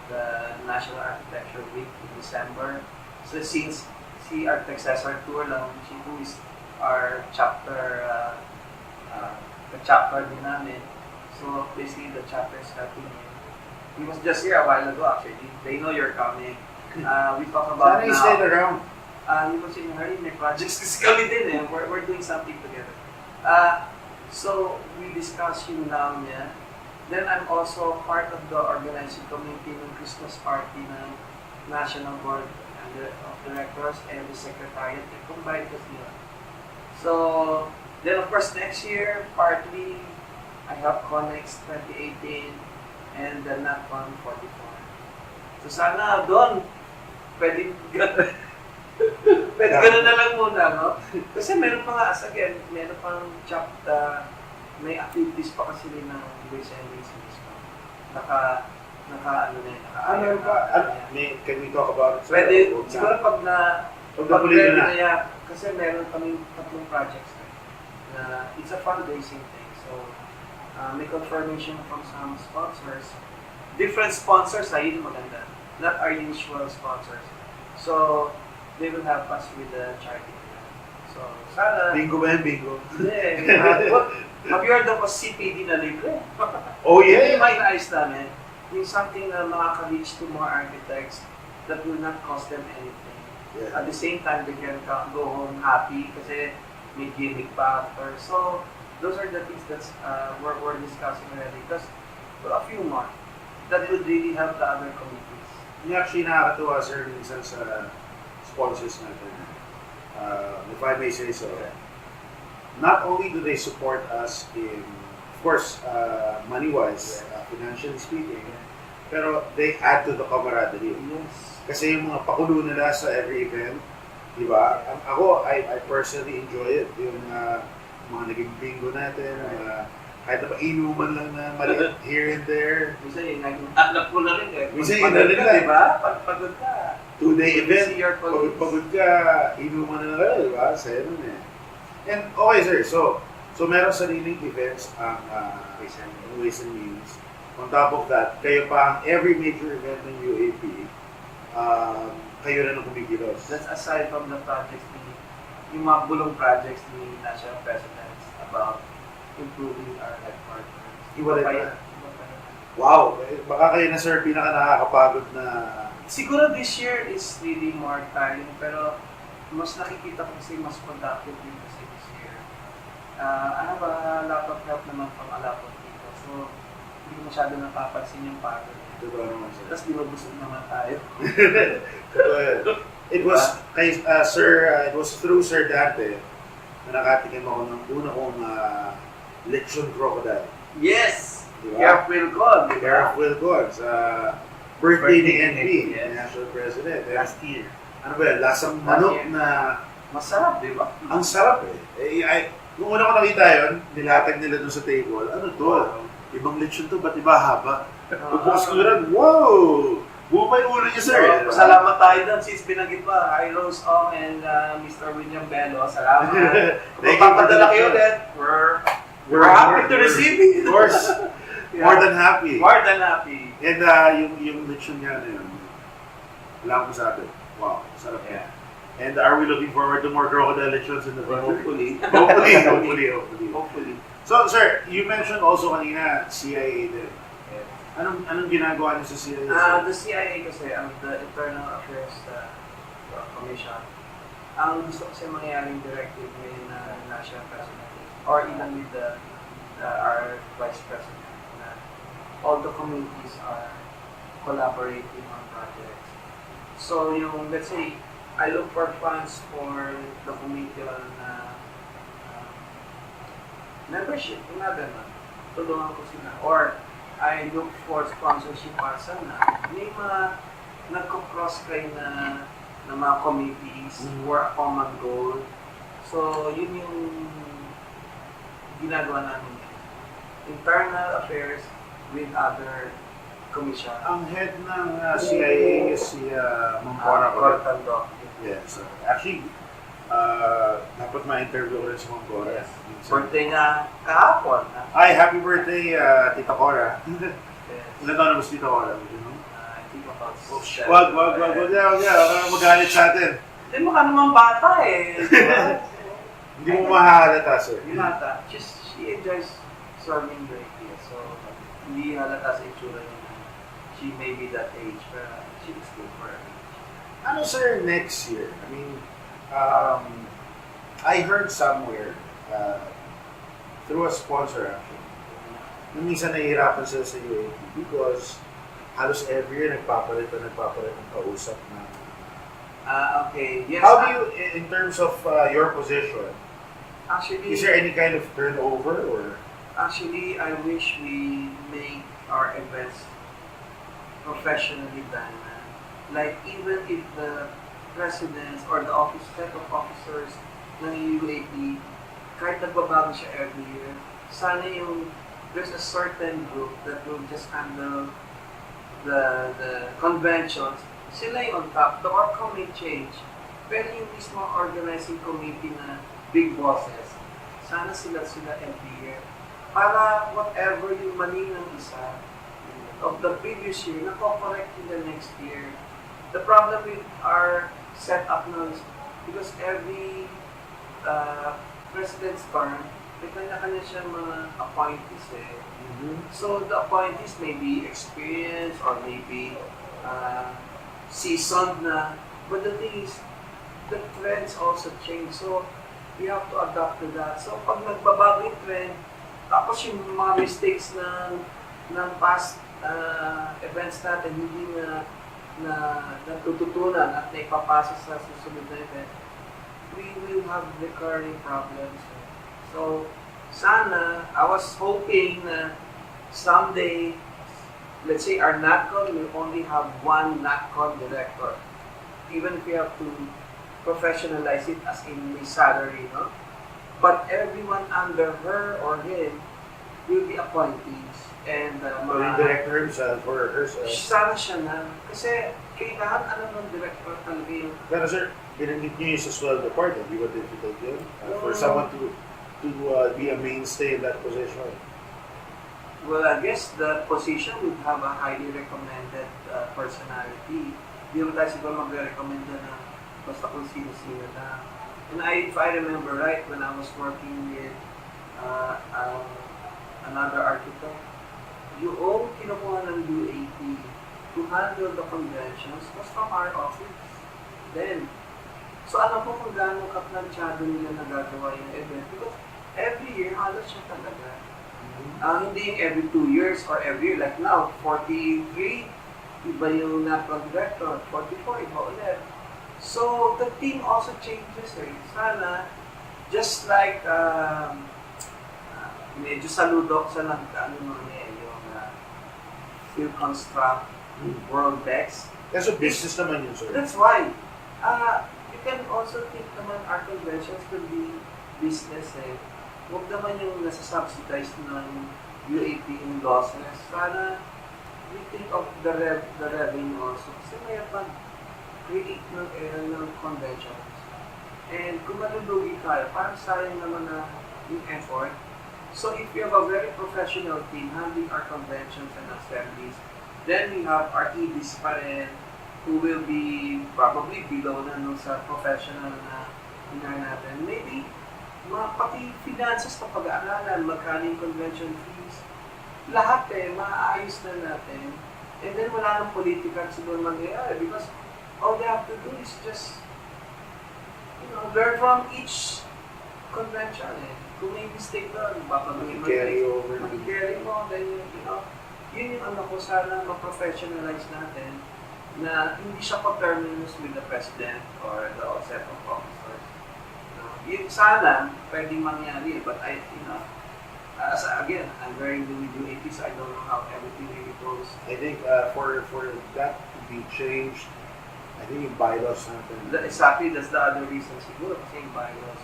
the National Architecture Week in December. So since si Architect Cesar Tour lang, who is our chapter, the chapter din namin. So basically the chapter is helping him. He was just here a while ago actually. They know you're coming. We talk about Sana you stayed around. He was in a hurry, may projects kasi kami din eh. We're doing something together. So we discuss yung now niya. Then I'm also part of the organizing committee ng Christmas party ng National Board of Directors and the Secretariat. Combined kasi yun. So, then of course next year, partly I have Connex 2018 and the NACON 44. So sana doon, pwede ganun na lang muna, no? Kasi meron pa nga, as again, meron pang chapter, may activities pa kasi rin ng Grace and Grace mismo. Ano na yun, Ano ba? Can we talk about it? Pwede, siguro pag Pag-ready na. Kasi meron kami 3 projects na it's a fundraising thing. So, may confirmation from some sponsors. Different sponsors, yun maganda. Not our usual sponsors. So, they will help us with the charity. So, sana... Bingo ba yan? Bingo? Hindi. Have you heard of a CPD na libre? Oh, yeah. Yung may naayos namin, yung something na makaka-reach to more architects that will not cost them anything. Yeah. At the same time, they can go home happy kasi may gimmick pa after. So, those are the things that we're discussing already. Because for a few more, that would really help the other committees. Yung actually nakakatuwa, sir, minsan sa sponsors natin. If I may say so. Not only do they support us in, of course, money-wise, financially speaking, pero they add to the camaraderie. Yes. Kasi yung mga pakulo nila sa every event, di ba? Ako, I personally enjoy it. Yung mga naging bingo natin, kahit na inuman lang na maliit here and there. Minsan yung anak ko na rin eh. Minsan yun na rin ka, eh. di ba? Pagod ka. 2-day event, See your colleagues. pagod ka, inuman na kayo, di ba? Saya nun eh. And okay sir, so meron sariling events ang Ways and Means. On top of that, kayo pa ang every major event ng UAP, kayo rin ang kumikilos. That's aside from the projects, yung mga bulong projects ni National Presidents about improving our headquarters. Iba rin ba? Wow! Baka kayo na sir, pinaka nakakapagod na... Siguro this year is really more tiring, pero mas nakikita ko kasi mas productive din kasi this year. I have a lot of help naman from a lot of people, so hindi ko masyado napapansin yung pagod. Totoo naman sir. Tapos binubusog naman tayo. It was it was through Sir Dante na nakatikim ako ng una kong lechon crocodile. Yes! Diba? Careful God, di ba? Careful God sa birthday ni Birthday NP, ni NP, yes. National President. Last year. Ano ba yan? Lasang manok year. na Masarap, di ba? ang sarap eh. Nung una ko nakita yun, nilatag nila dun sa table. Ano to? Ibang lechon to, ba't iba haba? Pagbukas ko rin, wow! Bumay ulo niya sir. So, salamat tayo doon since binanggit pa. Hi Rose Ong and Mr. William Bello. Salamat. Kung Thank you for papadala the kayo lechon. ulit, we're happy to receive it. Of course. Yeah. More than happy. More than happy. And yung lechon niya na yun, wala akong masabi. Wow, sarap Yeah. And are we looking forward to more crocodile lechons in the future? Hopefully. Hopefully. So, sir, you mentioned also kanina, CIA din. Yes. Anong ginagawa niyo sa CIA? The CIA kasi, the Internal Affairs Commission, ang gusto kasi mangyaring directive ngayon na National President or even with our Vice President na all the communities are collaborating on projects. So yung, let's say, I look for funds for the committee on membership, yung nga ganun. Tulungan ko sila. Or I look for sponsorship para sana. May mga nagko-cross kayo na mga committees for a common goal. So, yun yung ginagawa namin. Internal affairs with other commission. Ang head ng CIA is si Mangkora. Cortando. Yes. Actually, dapat ma-interview ko rin si Mangkora. Yes. Birthday niya kahapon. Ay, happy birthday, Tita Cora. Yes. Ilan taon na ba si Tita Cora? I think about Wag. Magalit sa atin. Hindi mo ka naman bata eh. Hindi mo mahalata, sir. Hindi halata. She enjoys serving greatly. So, hindi halata sa itsura niya. She may be that age, pero she is good for her age. Ano, sir, next year? I mean, I heard somewhere, through a sponsor actually, na minsan nahihirapan sila sa UAP because halos every year nagpapalit ng kausap na. Okay. Yes. How do you, in terms of your position, actually, is there any kind of turnover or? Actually, I wish we make our events professionally done. Like even if the presidents or the office set of officers ng UAP, kahit nagbabago siya every year, sana yung there's a certain group that will just handle the conventions, sila yung on top. The outcome may change. Pero yung mismo organizing committee na big bosses, sana sila every year. Para whatever yung mali ng isa of the previous year, nako-correct in the next year. The problem with our setup now is because every president's term, may kanya-kanya siya mga appointees eh. So the appointees may be experienced or maybe seasoned na. But the thing is, the trends also change. So we have to adapt to that. So pag nagbabago yung trend, tapos yung mga mistakes ng past events natin hindi na natututunan at naipapasa sa susunod na event, we will have recurring problems. So, sana, I was hoping na someday, let's say our NATCON will only have one NATCON director. Even if we have to professionalize it as in a salary, no? But everyone under her or him will be appointees. And So yung director himself or herself. sana siya na. Kasi kailangan alam ng director talaga yung Pero sir, binanggit niyo yung sa sweldo part, hindi ba difficult yun? For someone to be a mainstay in that position. well, I guess the position would have a highly recommended personality. Hindi mo tayo siguro mag-recommend na basta kung sino-sino na. And if I remember right, when I was working with another architect, yung kinukuha ng UAP to handle the conventions was from our office. Then, so alam ko kung gaano kaplansyado nila nagagawa yung event because every year, halos siya talaga. Hindi yung every 2 years or every year. Like now, 43, iba yung NAPCON director. 44, iba ulit. So, the team also changes eh. Sana, just like, medyo saludo sa yung Field Construct, World Bex. Kasi business naman yun, sir. That's why. You can also think naman our conventions could be business eh. Huwag naman yung nasa-subsidize ng UAP in losses. Sana we think of the revenue also. Kasi may create ng conventions. And kung malulugi tayo, parang sayang naman na yung effort. So if we have a very professional team handling our conventions and assemblies, then we have our EDs pa rin who will be probably below na nung sa professional na hinar natin. Maybe pati finances na pag-aaralan, magkano yung convention fees, lahat maayos na natin. And then wala nang politika siguro mangyayari because all they have to do is just learn from each convention Kung may mistake doon, Carry over. Mag-carry mo, then yun yung ko, sana ma-professionalize natin na hindi siya co-terminus with the president or the set of officers. Yun sana, pwedeng mangyari, but again, I'm very new with UAP, so I don't know how everything really goes. I think for that to be changed, I think yung bylaws natin. Exactly, that's the other reason siguro, kasi yung bylaws.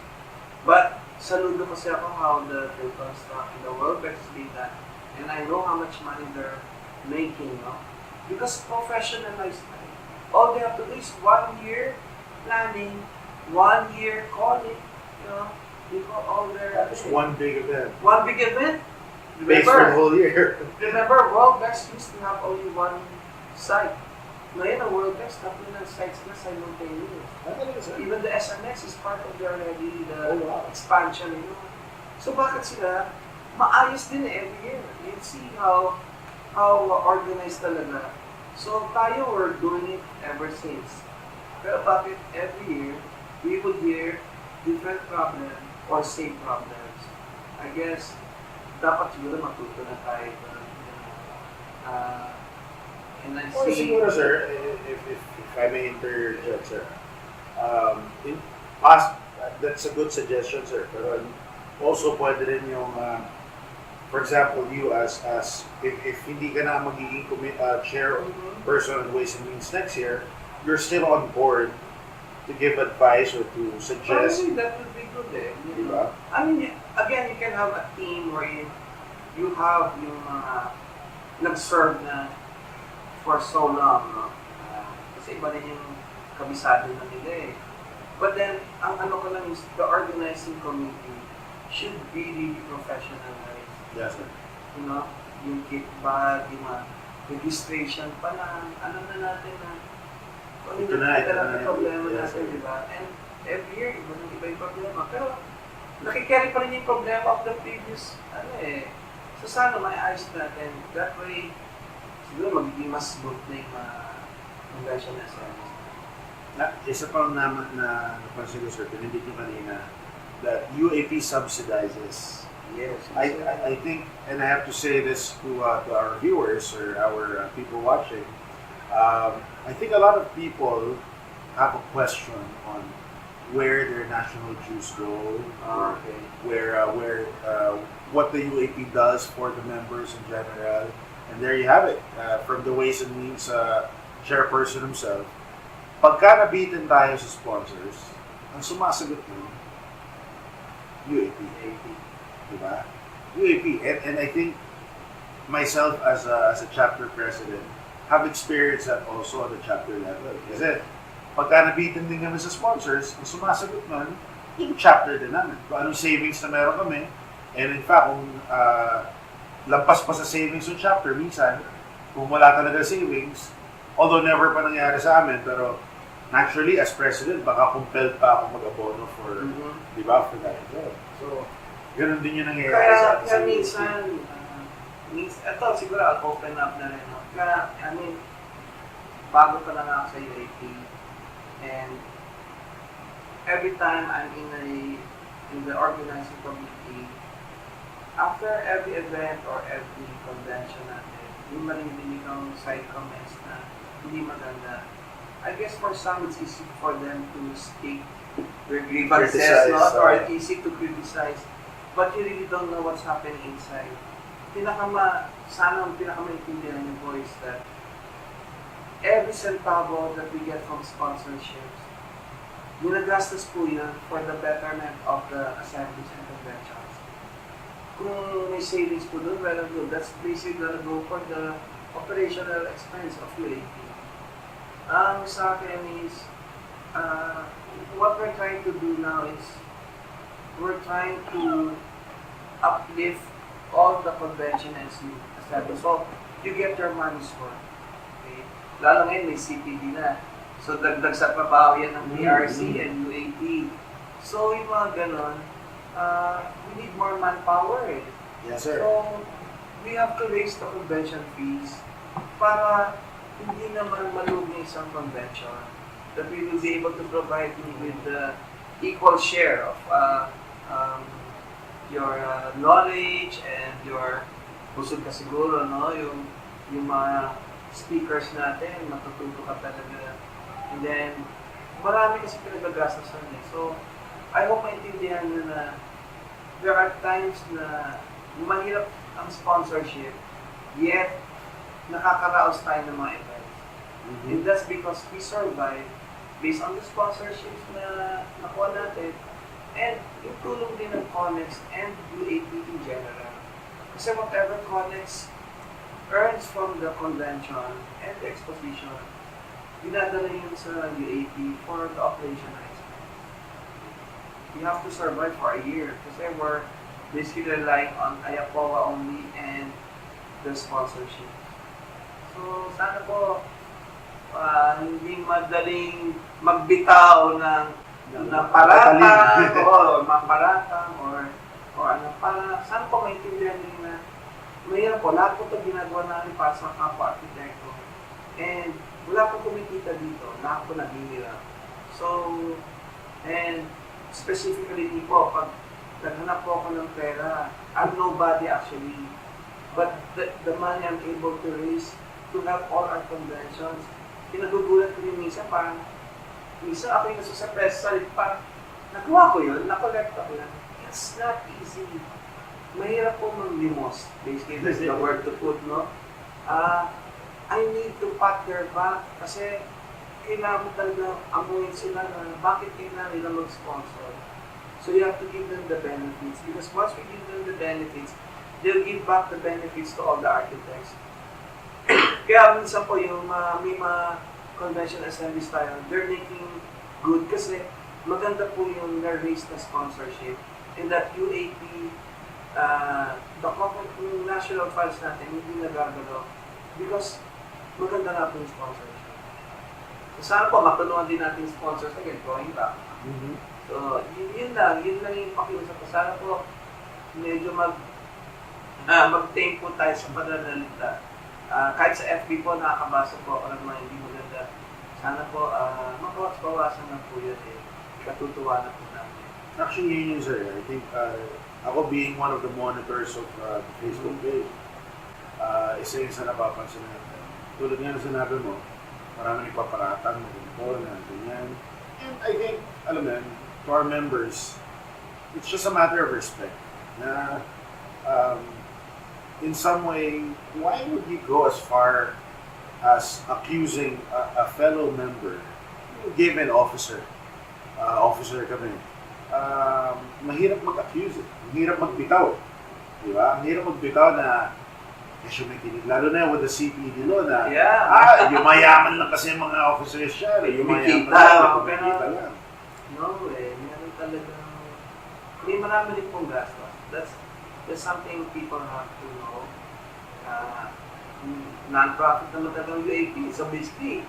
But, saludo kasi ako how the construct in the world is being done. And I know how much money they're making, no? Because professionalized na. All they have to do is 1 year planning, 1 year calling, all their... It's one big event. One big event? Based for the whole year. Remember, World Best used to have only one site. Ngayon, ang World Best, tatlo ng sites na simultaneous. Even the SMX is part of their already, the expansion. So bakit sila? Maayos din every year. You see how organized talaga. So tayo, we're doing it ever since. Pero bakit every year, we would hear different problems or same problems. I guess, dapat siguro matuto na tayo. And I Or see... siguro, sir, if I may interject, sir, in past, that's a good suggestion, sir. Pero also pwede rin yung for example, you as if hindi ka na magiging chairperson on Ways and Means next year, you're still on board to give advice or to suggest. Probably that would be good eh. You know? Diba? I mean, again, you can have a team where you have yung mga nag-serve na for so long, no? Kasi iba din yung kabisado na nila eh. But then, ang ano ko lang is, the organizing committee should be really professionalized. Yes, sir. You know, yung kickback, yung registration pa lang, alam na natin na kung Ito na, yung problema yes, natin, sir. di ba? And every year, iba yung problema. Pero, nakikarry pa rin yung problema of the previous, So, sana may ayos natin. That way, siguro magiging mas smooth na yung convention na service. Isa pang napansin ko, sir, pinindit nyo kanina, that UAP subsidizes. Yes. I think, and I have to say this to our viewers or our people watching, I think a lot of people have a question on where their national dues go, Okay. where what the UAP does for the members in general, and there you have it from the Ways and Means chairperson himself. Pagka nabitin tayo sa sponsors, ang sumasagot nun, UAP. Diba? UAP. And I think myself as a chapter president have experienced that also at the chapter level. Kasi pagka nabitin din kami sa sponsors, ang sumasagot nun, yung chapter din namin. Kung anong savings na meron kami, and in fact, kung lampas pa sa savings yung chapter, minsan, kung wala talaga savings, although never pa nangyari sa amin, pero naturally, as president, baka compelled pa ako mag-abono for, di ba, for that job. So, ganun din yung nangyayari sa atin. Kaya minsan, ito siguro I'll open up na rin. No? Kaya, I mean, bago pa lang ako sa UAP, and every time I'm in the organizing committee, after every event or every convention natin, yung marinig ang side comments na hindi maganda. I guess for some, it's easy for them to speak their grievances, not, or it's easy to criticize. But you really don't know what's happening inside. Sana ang pinakamaintindihan niyo po is that every centavo that we get from sponsorships, ginagastos po yun for the betterment of the assemblies and conventions. Kung may savings po doon, well and good. That's basically gonna go for the operational expense of UAP. Sa akin is, what we're trying to do now is, we're trying to uplift all the convention and assemblies. So, you get your money's worth. Okay? Lalo ngayon, may CPD na. So, dagdag sa trabaho yan ng PRC and UAP. So, yung mga ganon, we need more manpower eh. Yes, sir. So, we have to raise the convention fees para hindi naman malugi isang convention, that we will be able to provide you with the equal share of your knowledge and your busog ka siguro, no? Yung mga speakers natin, matututo ka talaga. And then, marami kasi pinagagastos eh. So, I hope maintindihan nyo na there are times na mahirap ang sponsorship, yet nakakaraos tayo ng mga events. And that's because we survive based on the sponsorships na nakuha natin and yung tulong din ng Connex and UAP in general. Kasi whatever Connex earns from the convention and the exposition, dinadala yun sa UAP for the operation expense. We have to survive for a year kasi we're basically relying on Ayapawa only and the sponsorship. So, sana po hindi madaling magbitaw ng paratang o maparatang or ano para sana po maintindihan din na mayroon po lahat po ito ginagawa namin para sa kapwa arkitekto and wala po kumikita dito, lahat po naghihirap. So, and specifically po pag naghanap po ako ng pera, I'm nobody actually, but the money I'm able to raise to help all our conventions, pinagugulat ko yung minsan parang minsan ako yung nasa sa press salit pa nagawa ko yun, nakolekta ko yan. It's not easy. mahirap po maglimos. Basically, that's the word to put, no? I need to pat their back kasi kailangan mo talaga amuin sila na bakit kailangan nila mag-sponsor. So you have to give them the benefits because once we give them the benefits, they'll give back the benefits to all the architects. Kaya minsan po yung may mga convention assemblies tayo, they're making good kasi maganda po yung na-raise na sponsorship and that UAP, yung national files natin, hindi nagagalaw because maganda na po yung sponsorship. So sana po matulungan din natin yung sponsors again, going back. Mm-hmm. So yun lang yung pakiusap ko. Sana po medyo mag-tame po tayo sa pananalita. Kahit sa FB po, nakakabasa po ako ng mga hindi maganda. Sana po, mabawas-bawasan na po yun eh. Katutuwa na po namin. Actually, yun yun, sir. I think ako being one of the monitors of the Facebook page, isa yun sa napapansin natin. Tulad nga na sinabi mo, maraming ipaparatang, ganito, na ganyan. And I think, alam mo yun, to our members, it's just a matter of respect. Na, in some way, why would you go as far as accusing a fellow member, given officer kami, mahirap mag-accuse eh. Mahirap magbitaw. Di ba? Mahirap magbitaw na kasi may tinig. Lalo na with the CPD law na, yumayaman lang kasi yung mga officers siya. Yumayaman lang. Kumikita lang. No eh. Meron talagang, may marami rin pong gastos. That's something people have to know. Non-profit naman talagang UAP. So basically,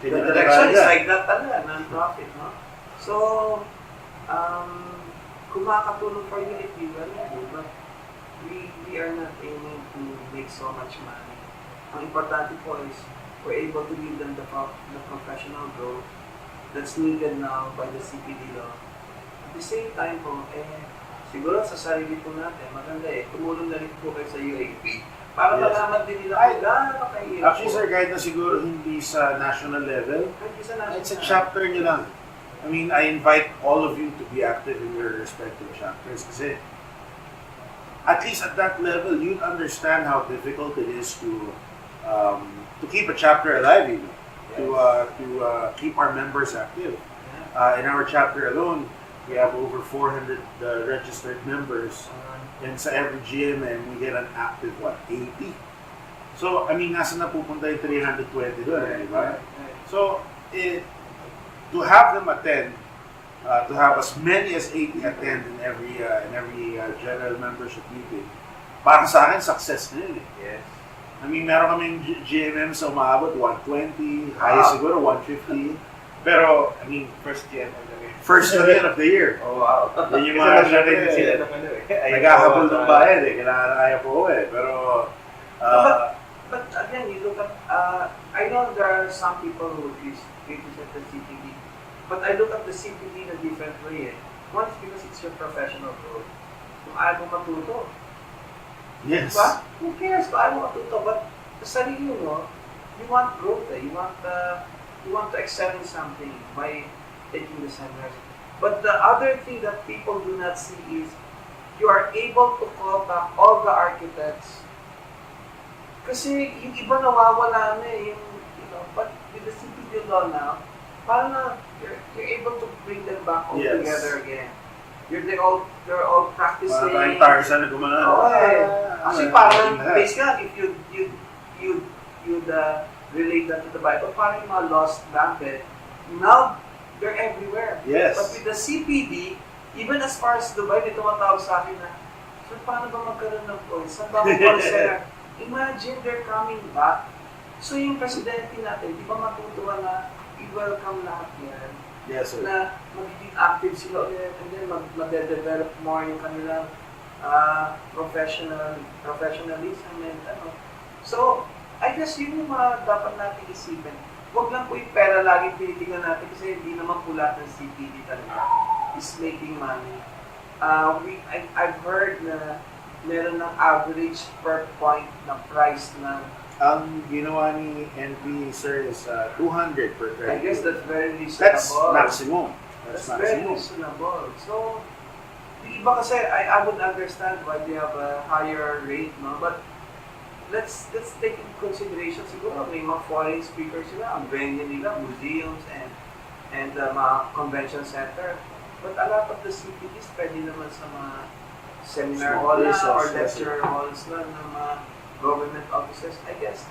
the direction is like that talaga, non-profit, no? So, kumakatulong for UAP, well, but we are not aiming to make so much money. Ang importante po is we're able to give them the professional growth that's needed now by the CPD law. At the same time po, siguro sa sarili po natin, maganda tumulong na rin po kayo sa UAP. Para malaman din nila kung gaano kahirap. Actually, sir, kahit na siguro hindi sa national level, it's a chapter nyo lang. I mean, I invite all of you to be active in your respective chapters kasi at least at that level, you'd understand how difficult it is to keep a chapter alive, even, to keep our members active. In our chapter alone, we have over 400 registered members. And sa every GMM, we get an active, 80? So, I mean, nasa napupunta yung 320 doon, di ba? So, to have them attend, to have as many as 80 attend in every general membership meeting, para sa akin, success na yun eh. Yes. I mean, meron kaming GMM sa umaabot, 120, highest siguro, 150. Pero, I mean, First year of the year. Oh, wow. Yan yung mga sila naman naghahabol ng bayad eh. Kailangan ayaw po eh. Pero, but again, you look at, I know there are some people who criticize the CPD, but I look at the CPD in a different way eh. One is because it's your professional growth. Kung ayaw mo matuto. yes. Diba? Who cares kung ayaw mo matuto? But sa sarili mo, you want growth eh. You want to excel in something by taking the seminars. But the other thing that people do not see is you are able to call back all the architects. Kasi yung iba nawawala na eh. But with the CPD law now, parang na you're able to bring them back all together again. They're all practicing. Parang tayong Tarzan na gumana. Kasi parang, basically, if you'd relate that to the Bible, parang yung mga lost Dante, now, they're everywhere. Yes. But with the CPD, even as far as Dubai, may tumatawag sa akin na, sir, paano ba magkaroon ng points? Saan ba ang call center? Imagine they're coming back. So yung presidente natin, di ba matutuwa na i-welcome lahat yan? Yes, sir. Na magiging active sila ulit and then mag-develop more yung kanilang professionalism and ano. So, I guess yun yung mga dapat natin isipin. Huwag lang po yung pera lagi tinitingnan natin kasi hindi naman po lahat ng CPD talaga is making money. I've heard na meron ng average per point na price ng ang ginawa ni NP, sir, is 200 per 30. I guess that's very reasonable. That's maximum. That's very reasonable. So, Yung iba kasi, I would understand why they have a higher rate, no? But let's take into consideration, siguro may mga foreign speakers sila, ang venue nila, museums and mga convention center. But a lot of the CPDs, pwede naman sa mga seminar Small halls places, or yes, lecture halls lang ng mga government offices. I guess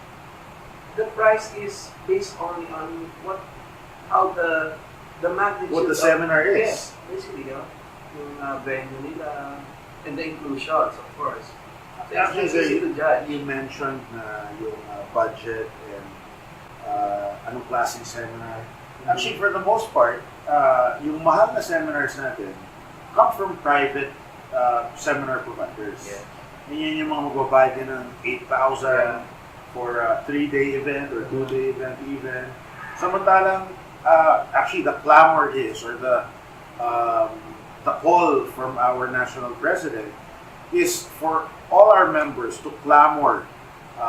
the price is based only on how the magnitude What the of- seminar is. Yes, basically, yung venue nila and the inclusions, of course. So it's Actually, not easy to judge. you mentioned na yung budget and anong klaseng seminar. Actually, for the most part, yung mahal na seminars natin come from private seminar providers. Yeah. Yan yung mga magbabayad ka ng 8,000 for a 3-day event or 2-day event even. Samantalang, actually, the clamor is, or the call from our national president is for all our members to clamor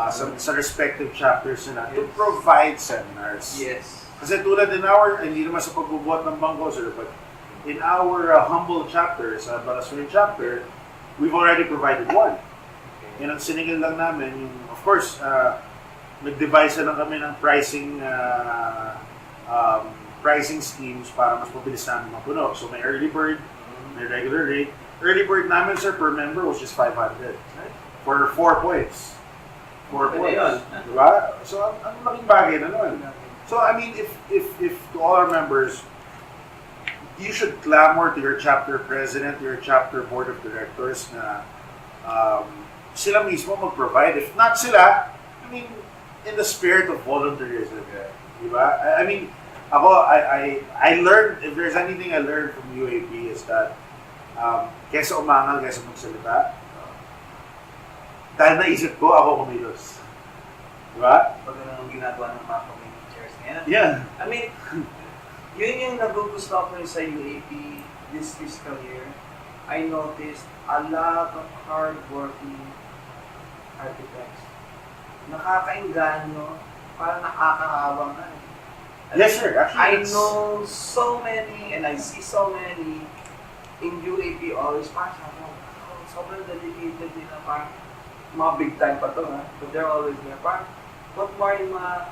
sa respective chapters na to provide seminars. Yes. Kasi tulad in hindi naman sa pagbubuhat ng bangko, sir, but in our humble chapter, sa Barasuri chapter, we've already provided one. Yan ang siningil lang namin. Of course, nag-devise na lang kami ng pricing schemes para mas mabilis namin mapuno. So may early bird, may regular rate. Early bird namin, sir, per member was just 500 for 4 points. 4 Okay, points. yun. Diba? So, ang laking bagay na naman. So, I mean, if to all our members, you should clamor to your chapter president, your chapter board of directors na sila mismo mag-provide. If not sila, I mean, in the spirit of volunteerism. Diba? I mean, I learned, if there's anything I learned from UAP is that kesa umangal, kesa magsalita, dahil naisip ko, ako kumilos. Diba? Pag ang ginagawa ng mga committee chairs ngayon. Yeah. I mean, yun yung nagugusto ko sa UAP this fiscal year. I noticed a lot of hard-working architects. Nakakainganyo, parang nakakahawa nga. Yes, sir. Actually, I know so many, and I see so many in UAP always, parang sobrang dedicated nila, parang mga big time pa to, ha? But they're always there. Parang, what more yung mga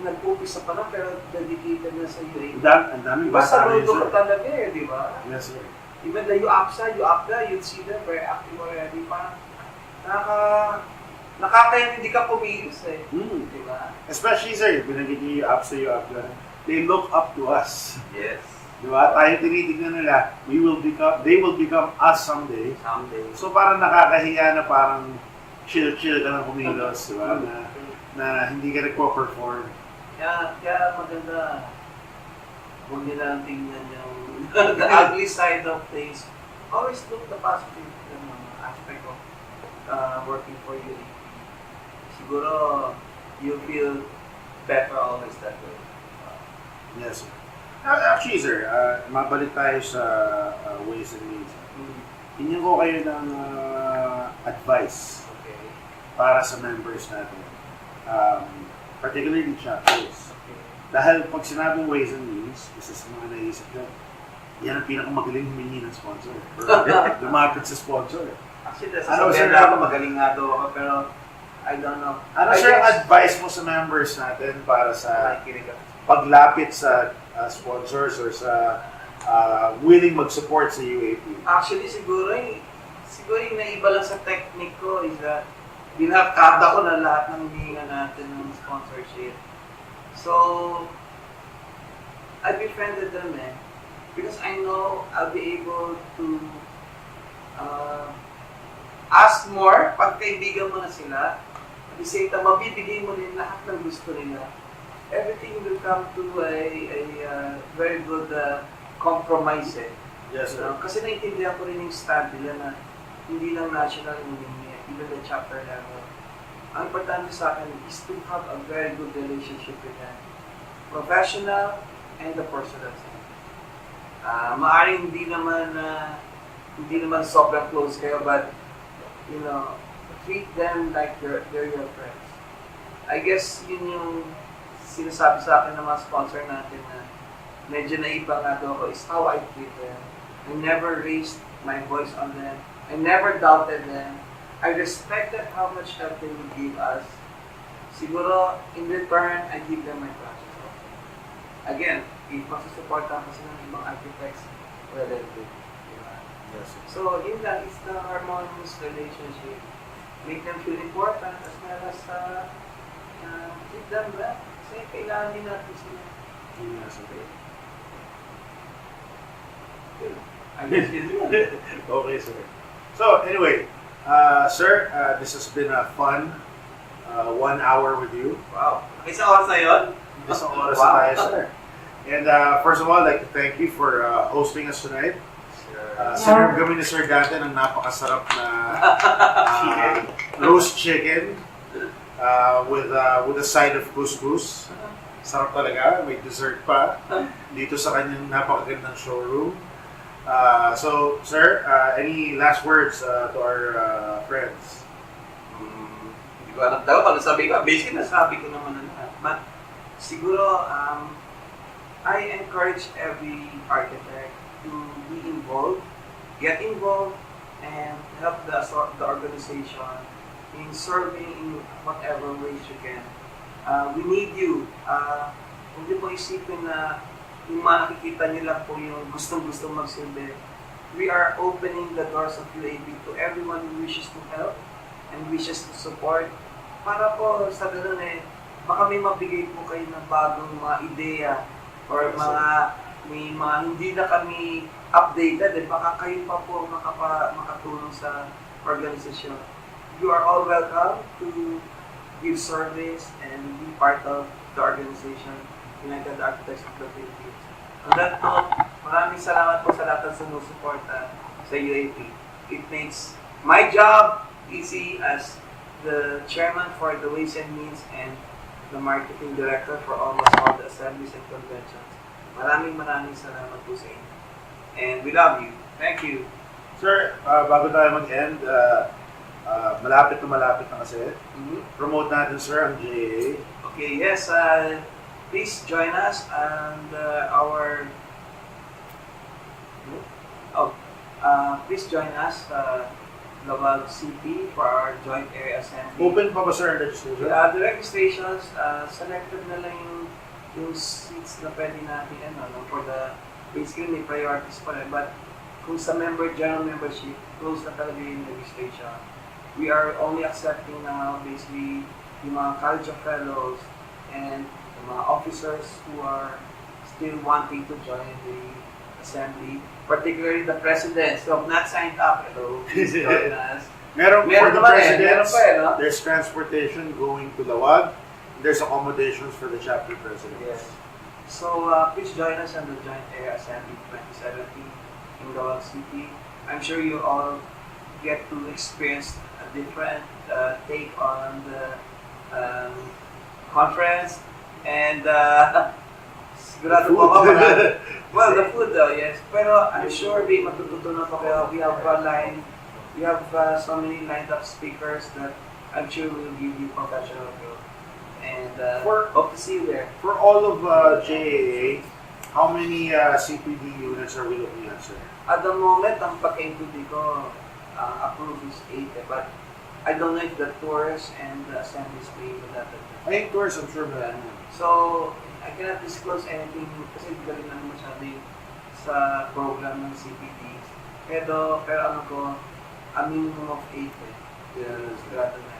nag-upisa pa lang, pero dedicated na sa UAP. ang daming Diba bata sa rin, luto sir. ka talaga eh, di ba? Yes, sir. Even the UAPSA, you'd see them very active already. Parang, nakakaya hindi ka pumilos eh. Di ba? Especially, sir, binanggit niyo yung apps na they look up to us. Yes. Di ba? Tayo tinitignan nila, they will become us someday. Someday. So parang nakakahiya na parang chill-chill ka ng kumilos, di ba? Na hindi ka nagpo-perform. Kaya maganda, huwag nila ang tingnan yung the ugly side of things. Always look the positive aspect of working for you. Siguro, you feel better always that way. Yes, sir. Actually, sir, mabalik tayo sa ways and means. Hinyan ko kayo ng advice Okay. para sa members natin. Particularly chapters. Okay. Dahil pag sinabing ways and means, isa sa mga naisip ko, yan ang pinakamagaling humingi ng sponsor. Or lumapit sa sponsor. Actually, Ano, sir, sasabihin na ako, magaling nga daw ako, pero I don't know. Ano sir ang advice mo sa members natin para sa Nakikinig ako. paglapit sa sponsors or sa willing mag-support sa UAP? Actually, siguro yung naiba lang sa technique ko is that binakada ko na lahat ng hininga natin ng sponsorship. So, I befriended them because I know I'll be able to ask more pag kaibigan mo na sila. At the same time, mabibigay mo din lahat ng gusto nila. Everything will come to a very good compromise eh. Yes, sir. Kasi naiintindihan ko rin yung stand nila na hindi lang national yung humingi, even the chapter level. Ang importante sa akin is to have a very good relationship with them. Professional and the personal side. Maaaring hindi naman sobrang close kayo, but you know, treat them like they're your friends. I guess yun yung sinasabi sa akin ng mga sponsor natin na medyo naiba nga daw ako is how I treat them. I never raised my voice on them. I never doubted them. I respected how much help they would give us. Siguro, in return, I give them my projects also. Again, if masusuportahan ko sila ng ibang architects, well, they'll do. Diba? Yes, sir. So, yun lang, it's the harmonious relationship. Make them feel important as well as treat them well. Kasi kailangan din natin sila. Yes, sir. I guess yun lang. Okay, sir. So, anyway, sir, this has been a fun 1 hour with you. Wow. Isang oras na yun? Isang oras Wow. na tayo, sir. And first of all, I'd like to thank you for hosting us tonight. Serve kami ni Sir Dante ng napakasarap na roast chicken with a side of couscous. Sarap talaga. May dessert pa dito sa kanyang napakagandang showroom. So, sir, any last words to our friends? Hindi ko alam daw kung sabi ko. Basically, nasabi ko naman na lahat. But siguro, I encourage every architect to be involved, get involved, and help the organization in serving in whatever ways you can. We need you. Huwag niyo po isipin na yung mga nakikita niyo lang po yung gustong-gustong magsilbi. We are opening the doors of UAB to everyone who wishes to help and wishes to support. Para po sa ganun baka may mabigay po kayo ng bagong mga ideya or may mga hindi na kami updated, baka kayo pa po makatulong sa organisasyon. You are all welcome to give service and be part of the organization, United Architects of the Philippines. On that note, maraming salamat po sa lahat ng sumusuporta sa UAP. It makes my job easy as the chairman for the Ways and Means and the marketing director for almost all the assemblies and conventions. Maraming salamat po sa inyo. And we love you. Thank you. Sir, bago tayo mag-end, malapit na kasi. Promote natin, sir, ang JAA. Okay, yes. Please join us and please join us, Global CP, for our joint area assembly. Open pa ba, sir, ang registration? The registrations, selected na lang yung seats na pwede natin, for the, basically may priorities pa rin. But kung sa general membership, close na talaga yung registration. We are only accepting now basically yung mga College of Fellows and yung mga officers who are still wanting to join the assembly, particularly the presidents who have not signed up. Hello, please join us. Meron for the presidents, no? there's transportation going to Lawag. There's accommodations for the chapter presidents. Yes. So please join us on the Joint Area Assembly 2017 in Lawag City. I'm sure you all get to experience a different take on the conference and sigurado po ako well, the food though, yes. Pero I'm sure may matututunan po kayo. We have so many lined up speakers that I'm sure will give you professional growth. And hope to see you there. For all of JAA, how many CPD units are we looking at, sir? At the moment, ang pagka-include ko approved is 8, but I don't know if the tours and the assemblies pay for that. I think tours, I'm sure, but So, I cannot disclose anything kasi hindi rin naman masyado sa program ng CPDs. Pero ano ko, a minimum of 8 yes. Sigurado na.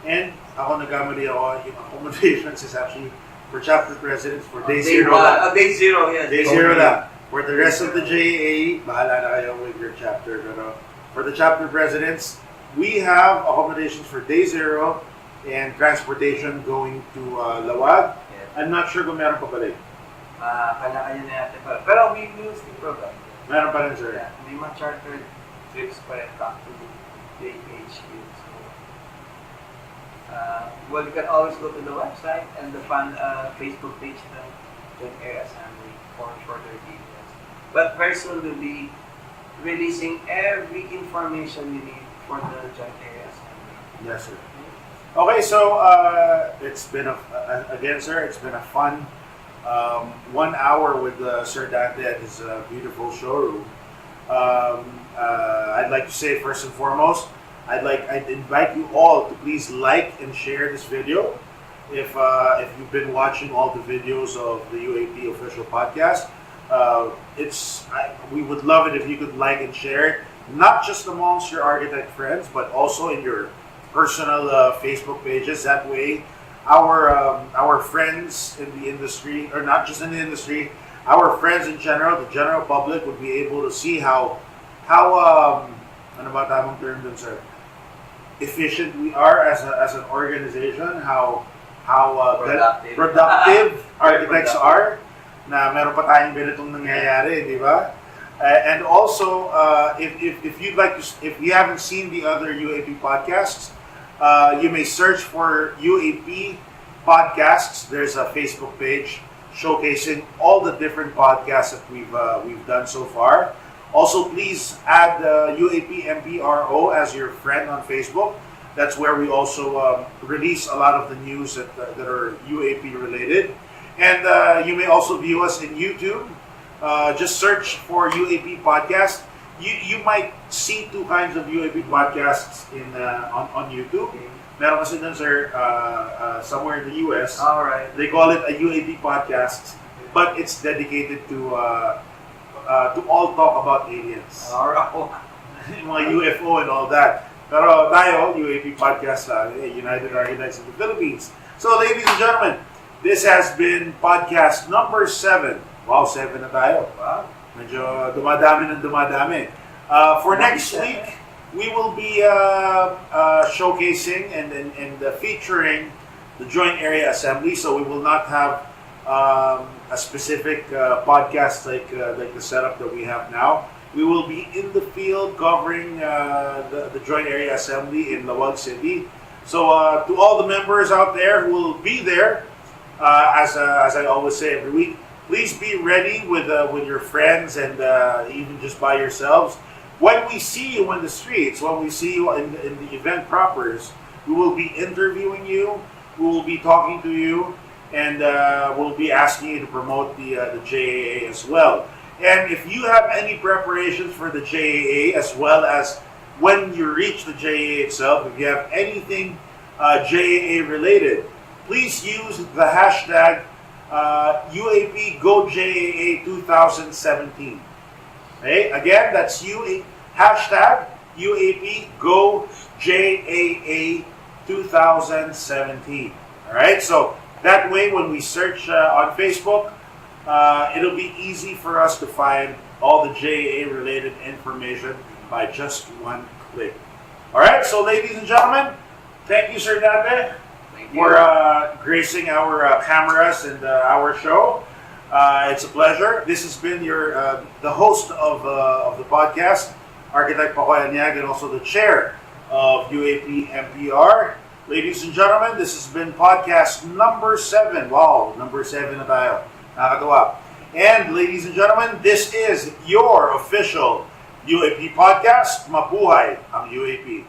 And ako nagkamali ako, yung accommodations is actually for chapter presidents for day Day 0 one. lang. Day 0, yes. Day 0 lang. For the rest of the JAA, bahala na kayo with your chapter. Pero for the chapter presidents, we have accommodations for day 0 and transportation going to Lawag. Yes. I'm not sure kung meron pa pala. Kanya-kanya na natin pa. Pero we will still provide. Meron pa rin, sir. Yeah, may mga chartered trips pa rin back to the HQ. So, well, you can always go to the website and the Facebook page ng Joint Area Assembly for further details. But very soon we'll be releasing every information you need for the Joint Area Assembly. Yes, sir. Okay, so it's been again, sir, it's been a fun 1 hour with Sir Dante at his beautiful showroom. I'd like to say first and foremost, I'd invite you all to please like and share this video. If you've been watching all the videos of the UAP official podcast, we would love it if you could like and share it, not just amongst your architect friends, but also in your personal Facebook pages. That way, our friends in the industry, or not just in the industry, our friends in general, the general public, would be able to see how ano ba tamang term dun, sir? Efficient we are as an organization, how productive architects are, na meron pa tayong ganitong nangyayari, di ba? And also, if you'd like to, if you haven't seen the other UAP podcasts, you may search for UAP podcasts. There's a Facebook page showcasing all the different podcasts that we've done so far. Also, please add UAP MPRO as your friend on Facebook. That's where we also release a lot of the news that are UAP related. And you may also view us in YouTube. Just search for UAP podcast. You might see two kinds of UAP podcasts on YouTube. Meron kasi dun, sir, somewhere in the US. All right. They call it a UAP podcast, but it's dedicated to all talk about aliens. All right. Mga UFO and all that. Pero tayo, UAP podcast, United Architects of the Philippines. So, ladies and gentlemen, this has been podcast number 7. Wow, 7 na tayo. Wow. Medyo dumadami ng dumadami. For next week, we will be showcasing and featuring the Joint Area Assembly. So we will not have a specific podcast like the setup that we have now. We will be in the field covering the Joint Area Assembly in Lawag City. So to all the members out there who will be there, as I always say every week, please be ready with your friends and even just by yourselves. When we see you in the streets, when we see you in the event propers, we will be interviewing you, we will be talking to you, and we'll be asking you to promote the JAA as well. And if you have any preparations for the JAA, as well as when you reach the JAA itself, if you have anything JAA related, please use the hashtag UAP GoJAA 2017. Okay? Again, that's hashtag UAP GoJAA 2017. Alright? So that way, when we search on Facebook, it'll be easy for us to find all the JAA related information by just one click. Alright? So, ladies and gentlemen, thank you, Sir Dante, for gracing our cameras and our show. It's a pleasure. This has been the host of the podcast, Architect Pakoy Anyag, and also the chair of UAP MPR. Ladies and gentlemen, this has been podcast number 7. Wow, number 7 na tayo. Nakakatuwa. And ladies and gentlemen, this is your official UAP podcast. Mabuhay ang UAP.